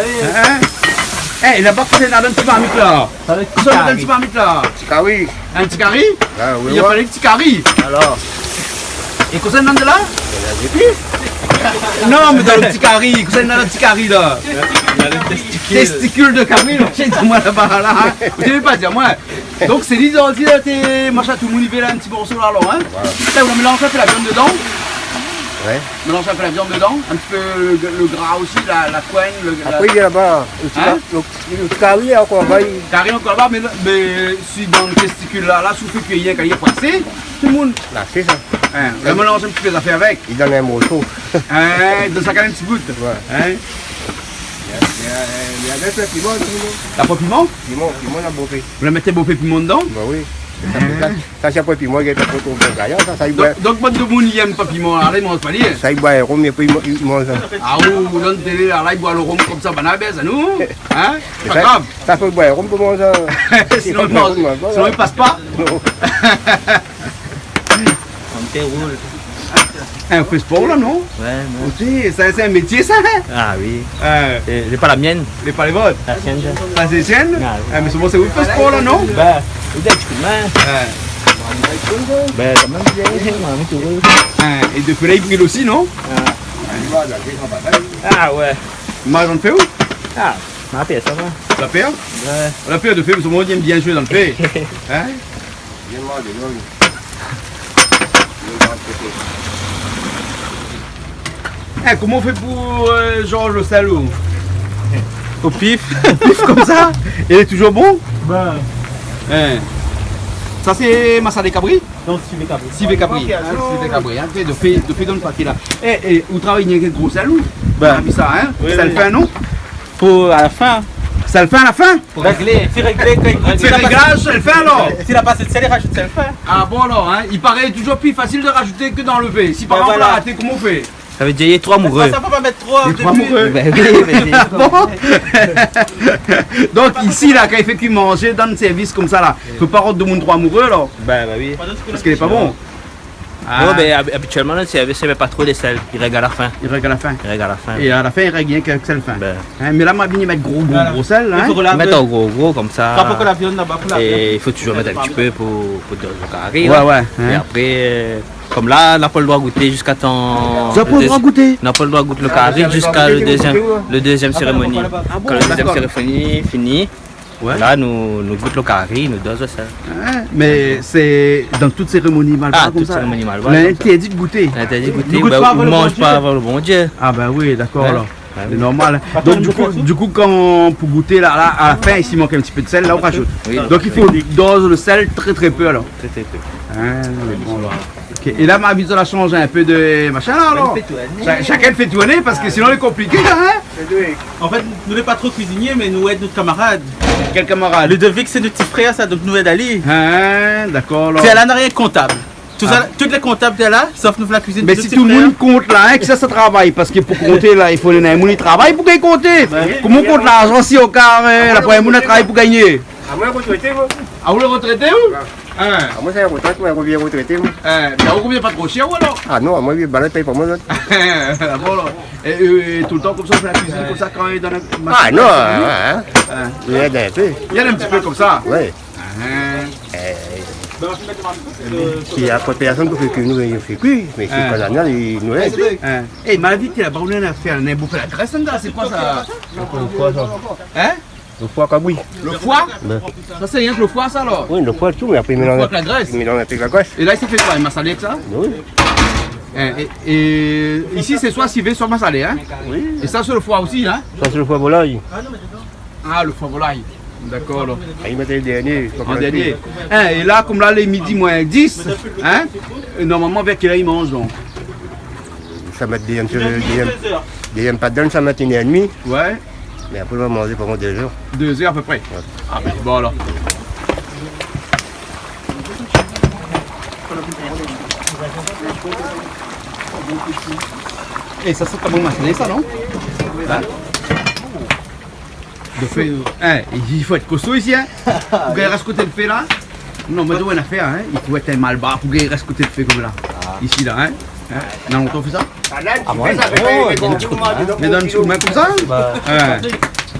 Eh, là-bas c'est dans un petit marmite là. Ça va être un petit marmite là. Petit carré. Un petit carré? Ah oui. Il y a pas les petits carrés. Alors. Et qu'est-ce que c'est de là? Non, mais dans le petit carré, qu'est-ce que c'est dans le petit carré là? Testicules de carré, là, moi là-bas là. Vous devez pas dire moi. Donc c'est l'idée de tes machins tout le monde y là un petit morceau là alors hein. Là on mélange un peu la viande dedans. Ouais. Mélange un peu la viande dedans, un petit peu le gras aussi, la couenne, Après il y a là-bas. Le carré encore là-bas. Carré encore là-bas, mais si dans le testicule là, sous fait cueillir quand il est passé, tout le monde. Là c'est ça. On mélange un petit peu les affaires avec. Il donne un morceau. De ça quand même un petit bout. Ouais. Il y a des feux piment. T'as pas piment? Piment on a bouffé. Vous la mettez beau piment dedans? Bah oui. Ça c'est pas piment, il y a des photos de gaillard, ça y va. Donc, pas de monde qui aime pas piment, là, il mange pas lire. Ça y va, il rhum, il mange ça. Ah, ou, dans le télé, là, il boit le rhum comme ça, banabès, à nous. Hein? Pas grave. Ça peut boire rhum pour manger. Sinon, il passe pas. Non. On déroule. On fait sport là, non? Ouais. C'est un métier ça? Ah oui. C'est pas la mienne. C'est pas les vôtres? La sienne. Ça c'est sienne? Mais souvent c'est où il fait sport là, non? Ben, il y a du coup de main. Ben, quand même, Et depuis là il brille aussi, non? Ah ouais. Moi j'en fais où? Ah, ma paix, ça va. La paire? Ouais. La paire de fait, parce que moi j'aime bien jouer dans le fait. Hein? Comment on fait pour Georges le salaud? Au pif? Pif comme ça? Il est toujours bon? Ben, Ça c'est Massa des Cabri? donc Civé Cabri. Civé Cabri. Civé Cabri, hein? De fait dans le paquet là. Et vous travaillez avec un gros salaud? Ben, Ça, hein? oui, Ça le oui. fait, non? Pour à la fin. Ça le fait à la fin? Pour régler. C'est réglé quand il C'est réglage, ça le fait alors? S'il a pas assez de sel, il rajoute ça le fait. Ah bon alors, hein? Il paraît toujours plus facile de rajouter que d'enlever. Si par Ben exemple voilà. on l'a raté, comment on fait? Ça veut dire il y a trois amoureux. Ça faut pas mettre trop. Les trois amoureux. Ben oui, Bon. Donc ici là, quand il fait qu'il manger dans le service comme ça là, il ne faut pas rendre de monde trop amoureux là, Ben oui. parce qu'il n'est pas bon. Non, ben habituellement, le service ne met pas trop de sel. Il règle à la fin. Il règle à la fin. Il règle à la fin. Et à la fin, il règle rien qu'avec sel fin. Ben. Hein, mais là, moi, je viens mettre gros sel. Hein. Il faut Mettre en gros comme ça. Pas pour que la viande là-bas pour la viande. Et il faut toujours mettre un petit peu pour le carré. Ouais, là. ouais. Et Hein. après, comme là, on n'a pas le droit de goûter jusqu'à temps. Tu n'as pas le droit de goûter? On n'a pas le droit de goûter le carré jusqu'à le deuxième cérémonie. Quand la deuxième d'accord. cérémonie finit, Ouais. là, nous goûtons le carré, nous dosons ça. Hein, mais c'est dans toute cérémonie malva Ah, comme toute ça. cérémonie malva, On a comme ça. interdit de goûter. Interdit de Ne goûter, goûte bah, pas on avant ne le bon mange Dieu. pas avant le bon Dieu. Ah ben oui, d'accord Ouais. alors. Ouais, C'est oui. normal. Donc du coup, quand pour goûter là, à la fin, s'il manque un petit peu de sel, là on rajoute. Oui. Donc il faut dose le sel très peu alors. Très, très peu. Hein, mais bon, alors. Ok. Et là, ma vie, a changé un peu de machin là alors. Chacun fait tourner parce que sinon c'est compliqué là. Hein. En fait, nous n'est pas trop cuisiniers, mais nous aide notre camarade. Quel camarade? Ludovic, c'est notre petit frère, ça, donc nous aide Ali. Hein, d'accord alors. C'est elle n'a rien de comptable. Toutes les comptables étaient là, sauf nous la cuisine. Mais si tout le monde compte là, hein, que ça travaille, parce que pour compter là, il faut les gens qui travaillent pour qu'ils comptent. Comment on compte l'argent si au cas la première monde travaille pour gagner? À moi, retraité, moi. Ah, vous le retraitez ou? À moi, c'est la retraite, moi, je reviens retraité, moi. Mais vous combien pas trop cher ou alors? Ah non, à moi, il balai paye pour moi. Bon, alors. Et tout le temps comme ça, on fait la cuisine comme ça quand il est dans la machine. Ah non, hein. Il y a un peu. Il y a un petit peu comme ça. Oui. Il y a pas de personne pour que nous ayons fait cuire, mais c'est pas la il nous aide. Eh, m'a dit que la baronne a fait un bouffé la graisse, c'est quoi ça? Le foie, ça. Hein? Le foie cabri. Le foie? Ça c'est rien que le foie ça alors? Oui, le foie tout, mais après il mélange avec la graisse. Il mélange avec la graisse. Et là il s'est fait quoi? Il m'a salé avec ça? Oui. Et ici c'est soit civet, soit massalé, hein? Oui. Et ça c'est le foie aussi, hein? Ça c'est le foie volaille. Ah, le foie volaille. D'accord. Alors. Ah, il mettait le dernier. En dernier. Et là, comme là, les midi moins 10, hein? Normalement, vers quelle heure ils mangent donc? Ça met des pas de ça met 1h30. Ouais. Mais après, on va manger pendant 2 heures. 2 heures à peu près? Ouais. Ah ben, bon alors. Et ça, c'est pas bon matin, ça, non? Hein? De fait, il faut être costaud ici, hein? Pour qu'il reste côté de fait là. Non, mais d'où on a fait, hein? Il faut être un mal bas pour qu'il reste côté de fait comme là. Ici, là, hein? Non, longtemps on fait ça? Ah ouais? Mais dans un petit coup de main comme ça?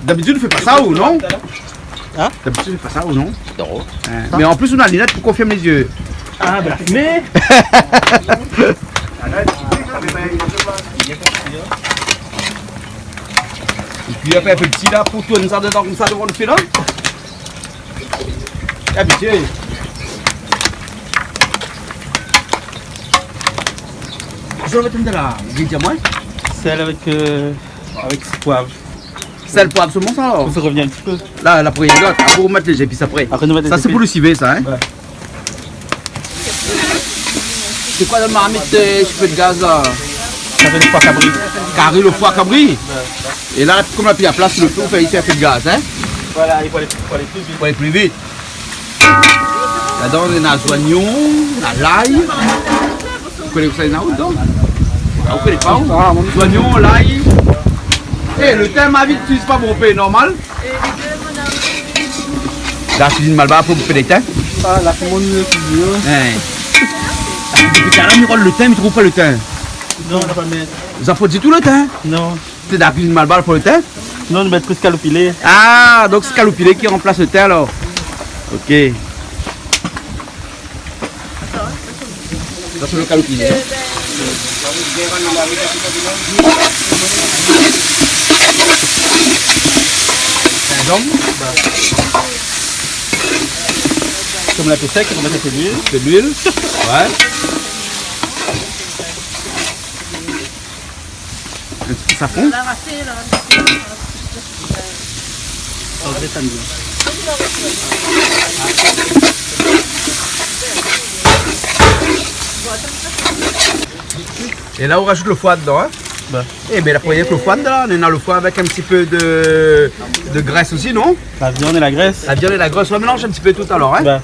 D'habitude, on fait pas ça ou non? Hein? D'habitude, on fait pas ça ou non? Non. Mais en plus, on a les lunettes pour qu'on ferme les yeux. Ah, ben la fumée! Et puis après un peu petit là pour tourner ça dedans comme ça devant le fil là. Habitué. Je vais mettre de la diamant. Celle avec poivre. Sel, poivre, seulement ça alors? On se revient un petit peu. Là, la première note, pour mettre les épices après. Ça c'est pour le civet ça, hein? Ouais. C'est quoi le marmite cheveux de gaz là? Ça fait le foie cabri. Carré le foie cabri? Ouais. Et là, comme la place sur le feu, on fait ici un peu de gaz, hein? Voilà, il faut aller plus vite. Il faut aller plus vite. Là-dedans, on a l'oignon, l'ail. Vous connaissez ça dedans? Vous connaissez pas? L'oignon, l'ail. Et le thym, ma vie, tu n'utilises pas pour payer normal? Là, tu dis une malba pour bouffer des thym? Ah, là, c'est mon cuisine. Depuis qu'à la miroir, le thym, il ne trouve pas le thym. Non, on n'a pas mettre. Vous en faut du tout le thym? Non. C'est dans la cuisine malba pour le thym? Non, on met plus calopilé. Ah, donc c'est calopilé qui remplace le thym alors? Ok. Ça c'est le calopilé. Comme la sec, on va mettre de l'huile. De l'huile. Ouais. Un petit peu safran. Et là on rajoute le foie dedans, hein? Bah. Eh bien la première le foie dedans, on a le foie avec un petit peu de graisse aussi, non? La viande et la graisse. La viande et la graisse, on mélange un petit peu tout alors, hein? Bah.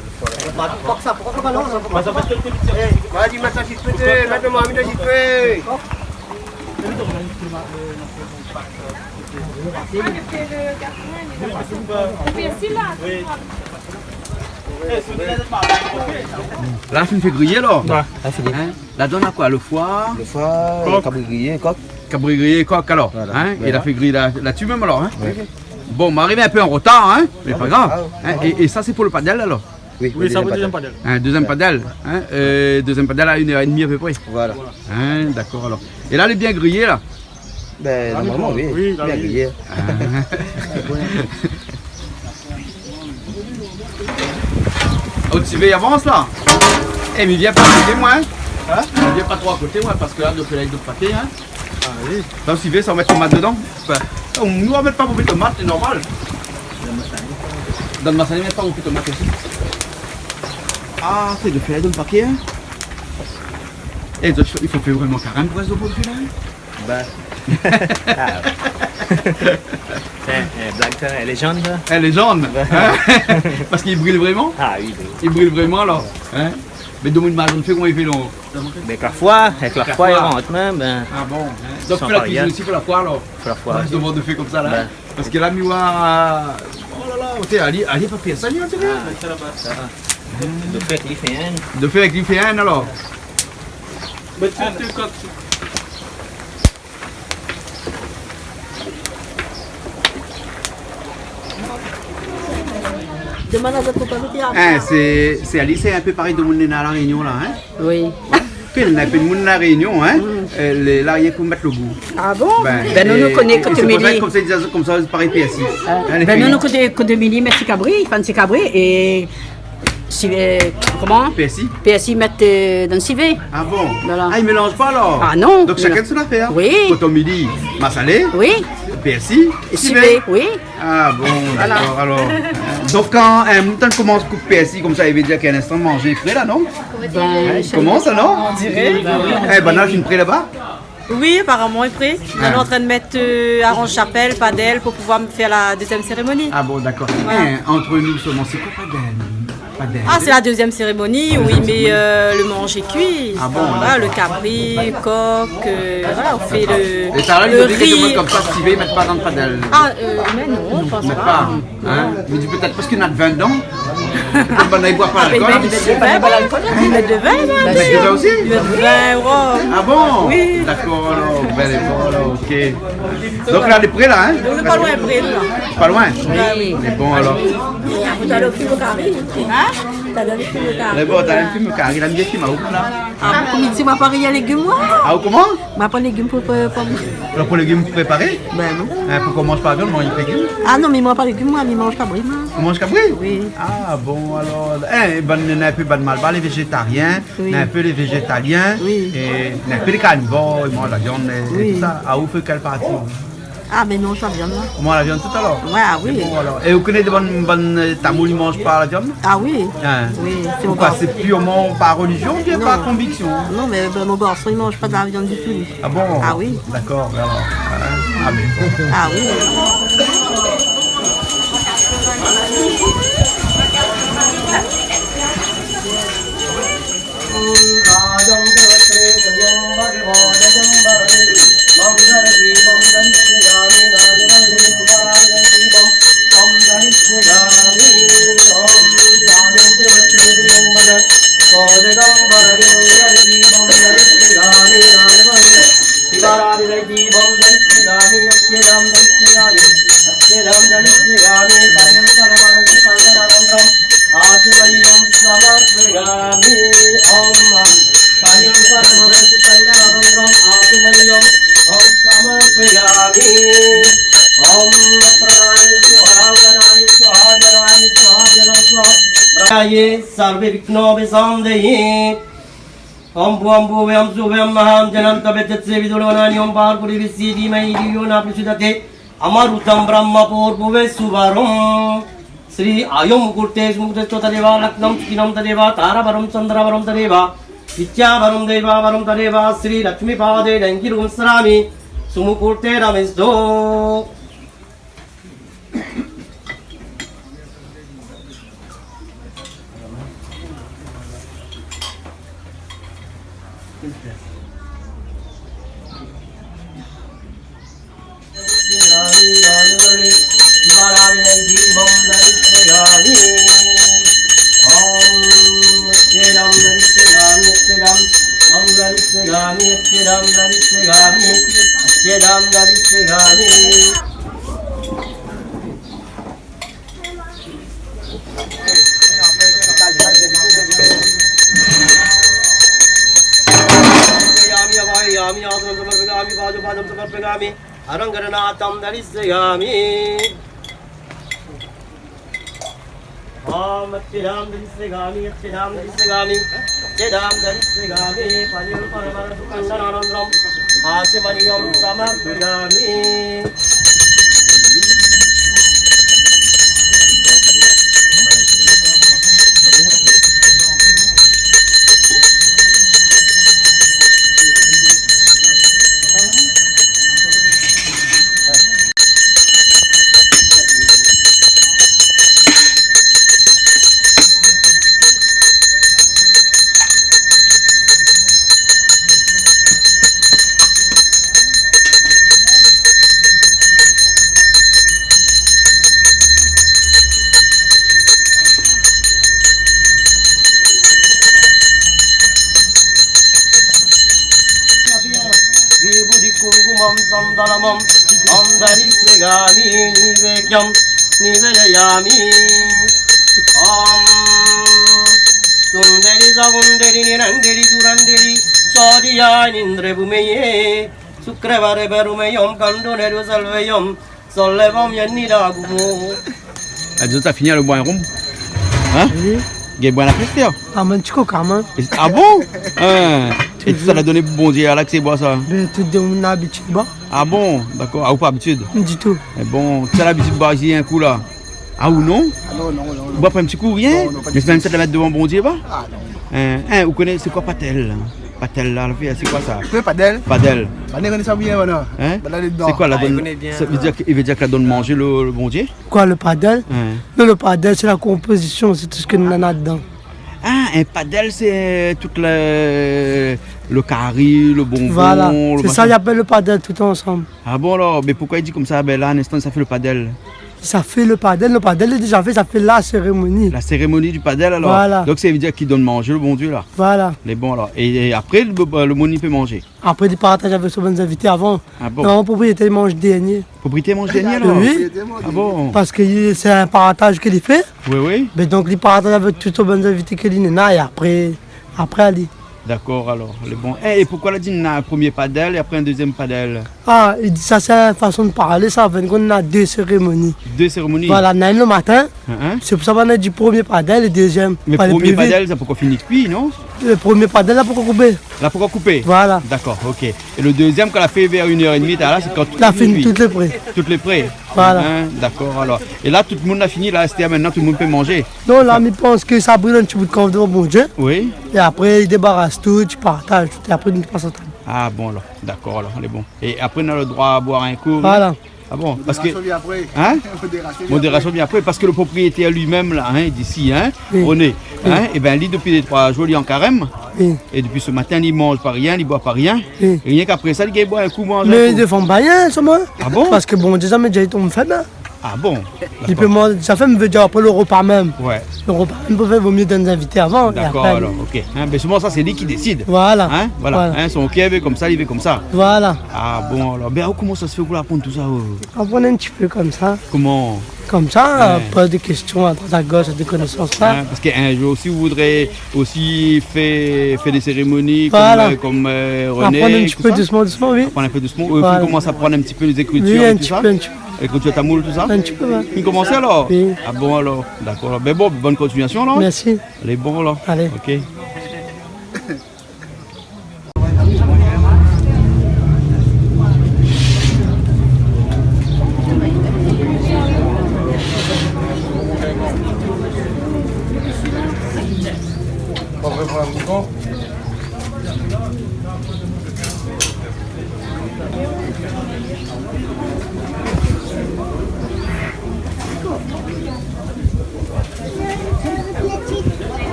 Là, tu me fais griller alors? Ouais. Hein? Là-dedans, on a quoi? Le foie? Le foie, cabri grillé, coq. Cabri grillé, coq alors. Voilà. Hein? Voilà. Il a fait griller là-dessus même alors. Hein? Oui. Bon, on m'arrive un peu en retard, hein? Mais pas grave. Hein? Et ça, c'est pour le padel alors? Oui, Oui, ça vaut deuxième padel. Un deuxième padel. Hein? Deuxième padel à 1h30 à peu près. Voilà. Hein? D'accord alors. Et là, elle est bien grillée là? Ben, normalement, oui. Bien grillé. Oh, tu veux, avance là? Eh, mais viens pas à côté, moi. Hein? Viens pas trop à côté, moi, parce que là, il y a d'autres paquets. Hein? Ah oui. Là, si tu veux, ça va mettre tomate dedans. Enfin, nous, on va mettre pas beaucoup de tomates, c'est normal. Dans le massané, mettre pas beaucoup de tomates aussi. Ah, c'est de faire dans le paquet. Hein? Eh, il faut faire vraiment carême pour rester au bout de là. Ben. Black, elle est jaune, là? Elle est jaune. Hein? Parce qu'il brûle vraiment? Ah oui, oui. Il brûle vraiment, alors. Hein? Mais de mon on fait comment il fait donc? Avec la foire, il rentre même. Ben, Ah bon? Donc fais la cuisine aussi pour la foire alors? pour la foire. Je demande de faire comme ça là. Ben. Parce que là, miwa. Oh là là, tu allez pas faire ça, lui, tu Ça va. De faire qu'il fait un. De faire avec lui fait un alors? Hein, c'est Alice, c'est un peu pareil de mon à la Réunion là, hein? Oui. Puis on a un peu de monde à la Réunion, hein? Là, il y a qu'on mettre le goût. Ah bon? Ben, nous nous connaissons que Mélie. Comme ça, c'est pareil PSI. Ben, nous nous connaissons que Mélie, mais c'est Cabri, Fancy Cabri, et. Comment? PSI? PSI mettent dans le CV. Ah bon? Voilà. Ah, ils mélangent pas alors? Ah non. Donc chacun son affaire? Oui. Coton midi, massalé, Oui. PSI, CV, oui. Ah bon, d'accord, alors. Donc quand un mouton commence à couper PSI comme ça, il veut dire qu'à un instant manger frais là, non? Ben, Comment ça, non? on dirait. Eh ben là, je suis prêt là-bas? Oui, apparemment, il est prêt. On est en train de mettre Arrange-Chapelle, Padel pour pouvoir me faire la deuxième cérémonie. Ah bon, d'accord. Voilà. Entre nous seulement, c'est quoi Padel? Ah, c'est la deuxième cérémonie où il met le manger cuit. Ah bon, Voilà, le cabri, coq, voilà, on fait Et ça le arrive de dire riz. que comme ça, si tu veux, mettre pas dans le Padel. Ah, mais non, je pense Mettre pas. pas. Hein? Mais tu peut-être parce qu'il y en a de 20 ans. Ben, il boit pas Ah, mais l'alcool. ils mettent de vin, ils mettent de vin, Ils mettent de vin aussi? Ils mettent de vin, rhum. Ah bon? Oui. D'accord, alors, belle école, alors, ok. Donc là, on est prêt là, hein? On n'est pas loin près, là. Pas loin? Oui. On est bon alors. T'as le film au carré. Hein? T'as le film au carré. On est bon, t'as un film car il a mis un film à où là? Ah, tu m'as pas rien légumes, moi? Ah, ou comment? M'a pas légumes pour Alors pour les légumes préparés? Ben non. Pour qu'on mange pas viande, on mange les légumes. Ah non, mais moi pas légumes, moi, mais mange pas brima. On mange cabri? Oui. Ah bon alors. Ben, on a un peu de mal, les végétariens, Oui. on a un peu les végétaliens, Oui. et on a un peu les carnivores, ils mangent la viande et Oui. tout ça. À où fait quelle partie? Ah, mais non, ça vient là. On mange la viande tout à l'heure? Ouais, ah oui. Bon, alors. Et vous connaissez des bonnes tamouls, ils ne mangent pas la viande? Ah oui. Hein? Oui, c'est Pourquoi? bon. C'est purement par religion ou bien Non. par conviction? Non, mais ben, mon garçon, il mange pas de la viande du tout. lui. Ah bon? Ah oui. D'accord, alors. Ah mais bon. Ah oui. सर्वे विघ्नो विसान्दये ओम भुवं भुवं सुभं महां जनन्त वेदस्य विदुरवनानि ओम पार्वती विश्वे धीमहि धियो न प्रचोदयात् अमरुतं ब्रह्म पूर्ववे सुवरं श्री आयं मुकुटे मुकुटस्थो तदेव लग्नं चिनं तदेव तारावरं चन्द्रवरं तदेव विद्यावरं देवावरं तदेव श्री लक्ष्मीपादे डङ्गिरुं स्मरामि सुमुकुटे रमेशो अरंगरनाथं दर्शयामि ओम अच्छेदाम दर्शयामि अच्छेदाम दर्शयामि अच्छेदाम दर्शयामि पलियं परमर सुखंडनानंदरम आसेमनियं समर्पयामि Kungumam Sandalamam Andarisegami Nivekyam Nivedayami Om Sundari Zagundari Nirandari Durandari Sadiya Nindre Bumeye Sukravare Barumeyom Kandoneru Salveyom Sollevam Yaniragumo. Adieu, t'as fini le bois rond? Hein? Oui. Il y a bon la fête, Ah, mais tu crois, man. Ah bon? Et ça l'a donné bon Dieu, là que c'est bois ça? Ben, tout de mon habitude, bah. Ah bon? D'accord. Ah ou pas habitude? Du tout. Mais bon, tu as l'habitude de boire ici un coup là? Ah ou non? Non, non, non. Vous boire pas un petit coup, rien? Mais c'est même ça de la mettre devant bon Dieu, bah? Ah non. Vous connaissez, c'est quoi Patel? Patel là, c'est quoi ça? Tu connais Padel? Padel. Padel, connais ça bien, maintenant. Hein? C'est C'est quoi la donne? Ça veut dire qu'il veut dire que la donne manger le bon Dieu? Quoi, le padel? Non, le padel, c'est la composition, c'est tout ce que nous avons dedans. Ah, un padel, c'est tout le carré, le bonbon. Voilà, le c'est ça qu'ils appellent le padel tout ensemble. Ah bon alors, mais pourquoi il dit comme ça? Ben là, un instant, ça fait le padel. Ça fait le padel est déjà fait, ça fait la cérémonie. La cérémonie du padel alors? Voilà. Donc ça veut dire qu'il donne manger le bon Dieu là? Voilà. Les bons alors. Et après, le monde il peut manger? Après, il partage avec ses bonnes invités avant. Ah bon? Non, propriétaire mange dernier. Propriétaire mange dernier alors? Oui. Ah bon? Parce que c'est un partage qu'il fait. Oui, oui. Mais donc, il partage avec tous ses bonnes invités qu'il a et après, aller. D'accord alors, les bons. Et pourquoi il dit qu'il y a un premier padel et après un deuxième padel? Ah, il dit ça, c'est une façon de parler, ça veut dire qu'on a deux cérémonies. Deux cérémonies? Voilà, on a une le matin, c'est pour ça qu'on a dit premier padel et deuxième. Mais le premier padel, ça pourquoi finir cuit, non? Le premier padel, là, pourquoi couper? Là, pourquoi couper? Voilà. D'accord, ok. Et le deuxième, quand on a fait vers 1h30, là, c'est quand tout la fin, toutes les prêts. Toutes les prêts? Voilà. D'accord, alors. Et là, tout le monde a fini, là, c'est maintenant, tout le monde peut manger? Non, là, il pense que ça brûle un petit bout de corps devant bon Dieu. Oui. Et après, il débarrasse tout, tu partages tout, et après, il passe au temps. Ah bon, alors, d'accord, alors, on est bon. Et après, on a le droit à boire un coup? Voilà. Ah bon, parce que... Modération bien après. Hein? Modération bien après, parce que le propriétaire lui-même, là, hein, d'ici, hein, Oui. René, Oui. hein, et ben, lui, depuis les 3 jours, il est en carême. Oui. Et depuis ce matin, il mange pas rien, il boit pas rien. Oui. Et rien qu'après ça, il boit un coup, mange Mais un ils coup. ne font pas rien, ça, moi. Ah bon? Parce que bon Dieu, ça m'a déjà tombe faible. Ah bon? Il peut manger, sa femme veut dire après le repas même. Ouais. Le repas même, peut-être, vaut mieux de nous inviter avant. D'accord, et après, alors, ok. Hein, mais souvent, ça, c'est lui qui décide. Voilà. Hein, voilà. Hein, son cœur veut comme ça, il veut comme ça. Voilà. Ah bon, alors, ben, comment ça se fait pour apprendre tout ça? On prend un petit peu comme ça. Comment? Comme ça, Ouais. pas de questions à droite à gauche, des connaissances là. Hein, parce qu'un jour, si vous voudrez aussi faire des cérémonies Voilà. comme René. Apprendre un petit tout peu ça. doucement, oui. Apprendre un peu doucement. Voilà. Puis commence à apprendre un petit peu les écritures Oui, et un tout petit ça. peu, un petit peu. L'écriture tamoule, tout ça. Un petit peu, ouais. Vous commencez alors? Oui. Ah bon alors, d'accord. Ben bon, bonne continuation alors. Merci. Allez, bon alors. Allez. Ok.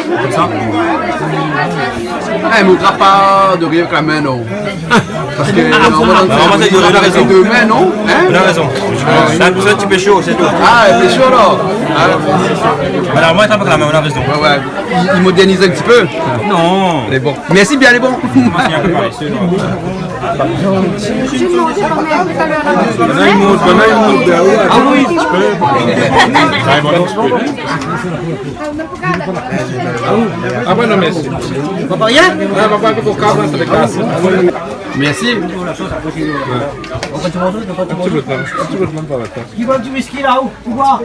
Comme ça. Il ne montera pas de rire quand même, non. Parce que normalement, c'est de raison. Deux mains, non? Il a raison. C'est un petit peu chaud, c'est tout. Ah, il est chaud alors. Mais alors, moi, il pas la main, on a raison. Ouais, ouais. Il modernise un petit peu. Non. Elle est bon. Merci bien, elle est bon. Ah oui, tu peux. Ah ouais, non, merci. Pas rien? Ah, va pas pour câble, ça fait casse. Merci. Un petit peu de temps par la tête. Qui boit du whisky là-haut? Tu bois?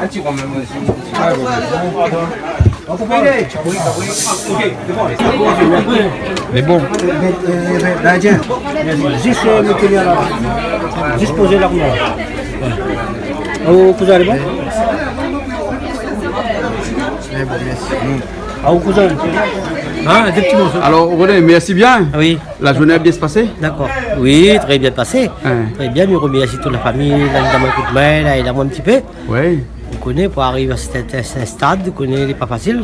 Un petit rhum, même aussi. Elle est bon. Juste le tenir là. Juste poser l'arme là. Au cousin, elle est bon? Au cousin. Hein, des petits morceaux. Alors, René, merci bien. Oui. La journée a bien se passer? D'accord. Oui, très bien passé. Hein. Très bien, je remercie toute la famille, là, il a mon coup de main, là, il a un petit peu. Oui. Vous connaissez, pour arriver à ce stade, vous connaissez, il n'est pas facile.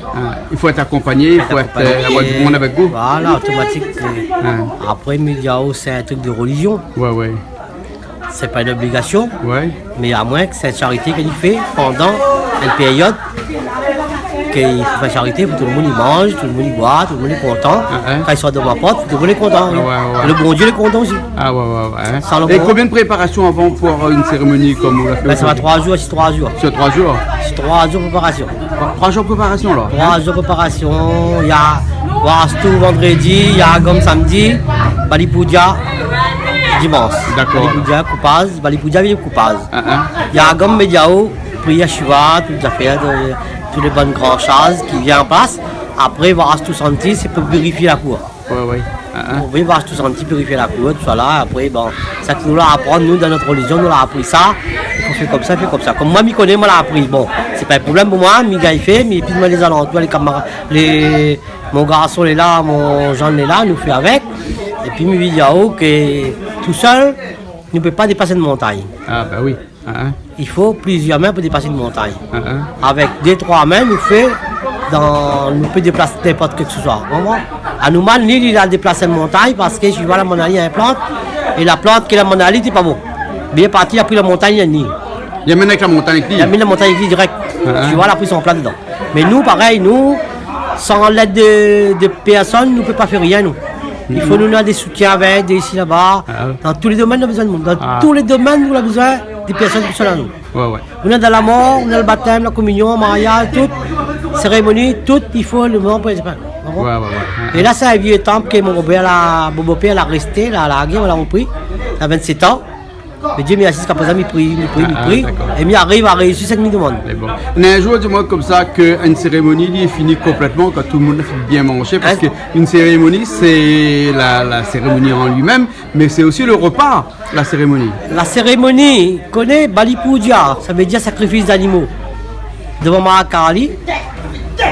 Il faut être accompagné, il faut avoir du monde avec vous. Voilà, automatique. Après, Médiao, c'est un truc de religion. Ouais, ouais. C'est pas une obligation. Ouais. Mais à moins que c'est une charité qu'il fait pendant une période qu'il faut faire charité, tout le monde y mange, tout le monde y boit, tout le monde est content. Quand ils sortent de ma porte, tout le monde est content. Le bon Dieu est content aussi. Ah ouais. Et combien de préparations avant pour une cérémonie comme on l'a fait? Ça va 3 jours, c'est 3 jours. Sur 3 jours? C'est 3 jours de préparation. 3 jours de préparation là? 3 jours de préparation, il y a Wastou vendredi, il y a Agam samedi, Balipoudia dimanche. D'accord. Balipoudia, Coupaz, Balipoudia, Coupaz. Il y a Agam Mediao, puis Shiva, toutes les affaires, toutes les bonnes grandes choses qui viennent en place. Après, Wastou Santi, c'est pour vérifier la cour. Oui. Oui, Wastou Santi, purifier la cour, tout ça là. Après, bon, ça que nous l'a appris, nous, dans notre religion, nous l'a appris ça. Il faut faire comme ça, faire comme ça. Comme moi, je connais, moi, l'a appris. Bon, c'est pas un problème pour moi, mais il fait, mais puis moi, les alentours, les camarades, mon garçon est là, mon Jean est là, nous fait avec. Et puis, je me dis, que tout seul, ne peut pas dépasser une montagne. Ah, ben oui. Il faut plusieurs mains pour dépasser une montagne. Avec 2-3 mains, nous peut déplacer n'importe quel que ce soit. À nous, il a déplacé une montagne parce que je vois la montagne, il y a une plante. Et la plante qui est la montagne, c'est pas bon. Bien parti, il a pris la montagne, il y a ni. Il y a même avec la montagne qui. Il a mis la montagne qui direct. Tu vois, il a pris son plat dedans. Mais nous, pareil, nous, sans l'aide de personne, nous ne pouvons pas faire rien, nous. Il faut nous donner des soutiens avec, des ici là-bas. Dans tous les domaines, on a besoin de monde. Dans tous les domaines, nous avons besoin des personnes qui sont là, nous. On est dans la mort, on a le baptême, la communion, le mariage, toute cérémonie, tout, il faut le moment pour les gens. Et là, c'est un vieux temple que mon beau-père a resté, là, on l'a repris, à 27 ans. Mais Dieu m'a assis jusqu'à présent, il prie. Et il arrive à réussir 5000 demandes. On a un jour du monde comme ça qu'une cérémonie est finie complètement quand tout le monde a bien mangé. Parce qu'une cérémonie, c'est la cérémonie en lui-même, mais c'est aussi le repas, la cérémonie. La cérémonie, connaît Balipoudia, ça veut dire sacrifice d'animaux. Devant Mahakali,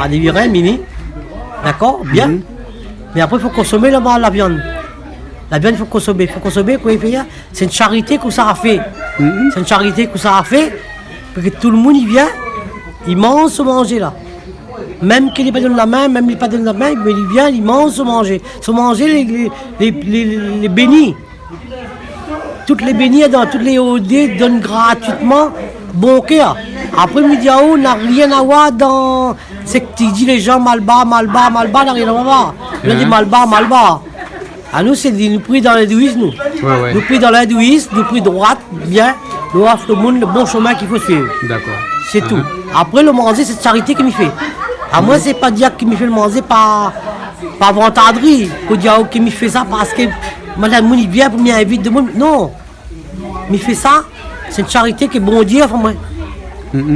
à des virins, mini. D'accord, bien. Mais après, il faut consommer la viande. La viande, il faut consommer. C'est une charité que ça a fait. C'est une charité que ça a fait. Parce que tout le monde y vient, il mange se manger là. Même qu'il n'est pas donné la main, même il n'est pas donné la main, mais il vient, il mange se manger. Se manger les bénis. Toutes les bénis dans toutes les OD donnent gratuitement bon cœur. Après, Midiao n'a rien à voir dans. C'est que tu dis les gens malbas, n'a rien à voir. Il y a des malbas. À nous, c'est nous prions dans l'hindouisme, nous. Nous prions dans l'hindouisme, nous prions droite, bien. Nous offrons le monde le bon chemin qu'il faut suivre. D'accord. C'est tout. Après, le manger, c'est cette charité qui me fait. À moi, c'est pas dire qu'il me fait le manger par vantarderie. Qu'il me fait ça parce que madame, il vient pour m'inviter de monde. Non. Il fait ça, c'est une charité qui est bon Dieu pour moi.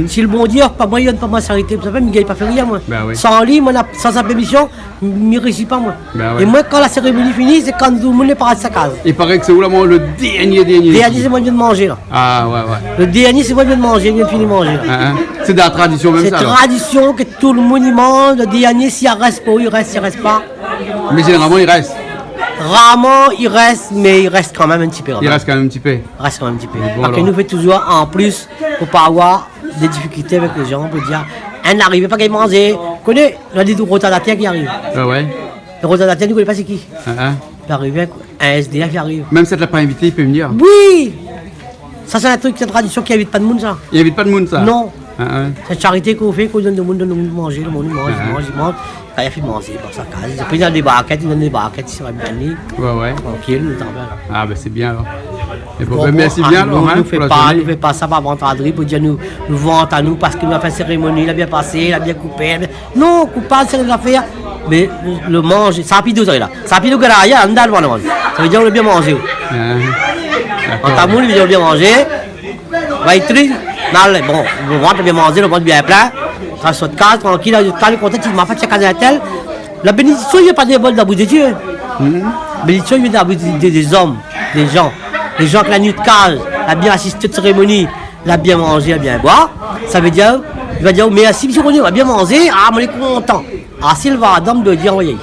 Si le bon Dieu pas moi, il donne pas ma charité, vous savez, il ne gagne pas faire rien, moi. Sans lui, sans sa permission, il ne réussit pas, moi. Et moi, quand la cérémonie finit, c'est quand tout le monde est parti de sa case. Il paraît que c'est où là, le dernier. Le dernier, c'est moi qui viens de manger, là. Ah, ouais. Le dernier, c'est moi qui viens de manger, il vient de finir de manger. C'est de la tradition même ça. C'est tradition que tout le monde y mange. Le dernier, s'il reste pas, il reste pas. Mais généralement, il reste. Rarement, il reste, mais il reste quand même un petit peu. Il reste quand même un petit peu. Parce que nous fait toujours en plus pour pas avoir des difficultés avec les gens, pour dire, un n'arrive pas qu'à manger. Vous connaissez, il y a des retardataires qui arrivent. Les retardataires, vous ne connaissez pas c'est qui. Il arrive un SDF qui arrive. Même si tu ne l'as pas invité, il peut venir. Oui. Ça, c'est un truc, c'est une tradition qui n'invite pas de monde, ça. Il n'invite pas de monde, ça. Non. C'est une charité qu'on fait, qu'on donne de manger, le monde mange. Quand il a fait manger dans sa case. Après, il donne des barquettes, il sera bien mis. Tranquille, nous t'en vas. Ah, ben c'est bien alors. Merci bien alors. Nous ne fait pas ça par ventarderie pour dire nous vente à nous parce qu'il nous a fait une cérémonie, il a bien passé, il a bien coupé. Non, coupable, c'est une affaire. Mais le manger, ça a pris 2 heures là. Ça a pris 2 heures là, il y a un dalle, ça veut dire qu'on a bien mangé. En tamoul, il veut dire bien manger. Va être triste. Bon, le ventre bien mangé, le ventre bien plein. Ça saute case, tranquille, quand le content, il m'a fait sa case à tel. La bénédiction, il n'y a pas de bol dans la bouche de Dieu. La bénédiction, il vient dans la bouche des hommes, des gens. Les gens qui la nuit de case, la bien assisté de cérémonie, la bien mangé, la bien boire. Ça veut dire, il va dire, mais si on va bien manger, ah, on est content. Ah, s'il va, Adam de dire, oui.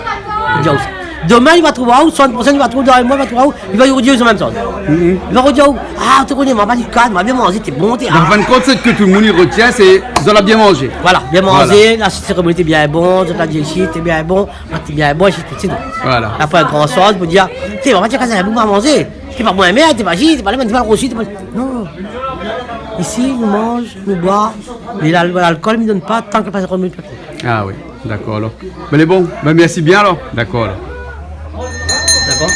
Demain, il va trouver où, 60% il va trouver dans le mois, il va trouver où, il va lui redire la même chose. Il va redire où, ah, tu connais, m'a pas dit de cadre, m'a bien mangé, t'es bon, t'es. Donc, en fin de compte, c'est que tout le monde y retient, c'est ils ont bien mangé. Voilà, bien mangé, la cérémonie était bien bon, tu as dit ici, t'es bien bon, t'es bien bon, c'est tout. Voilà. Après, un grand chose pour dire, t'es, on va dire que c'est un bon à manger, t'es pas moins mère, t'es pas gis, t'es pas le même, t'es pas le rossi, t'es pas. Non. Ici, nous mange, nous boit, mais l'alcool ne me donne pas tant que pas de remis. Ah oui, d'accord alors. Ben, bon, ben, merci bien alors. D'accord alors. D'accord.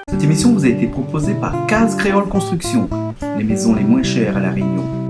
Cette émission vous a été proposée par Case Créole Construction, les maisons les moins chères à La Réunion.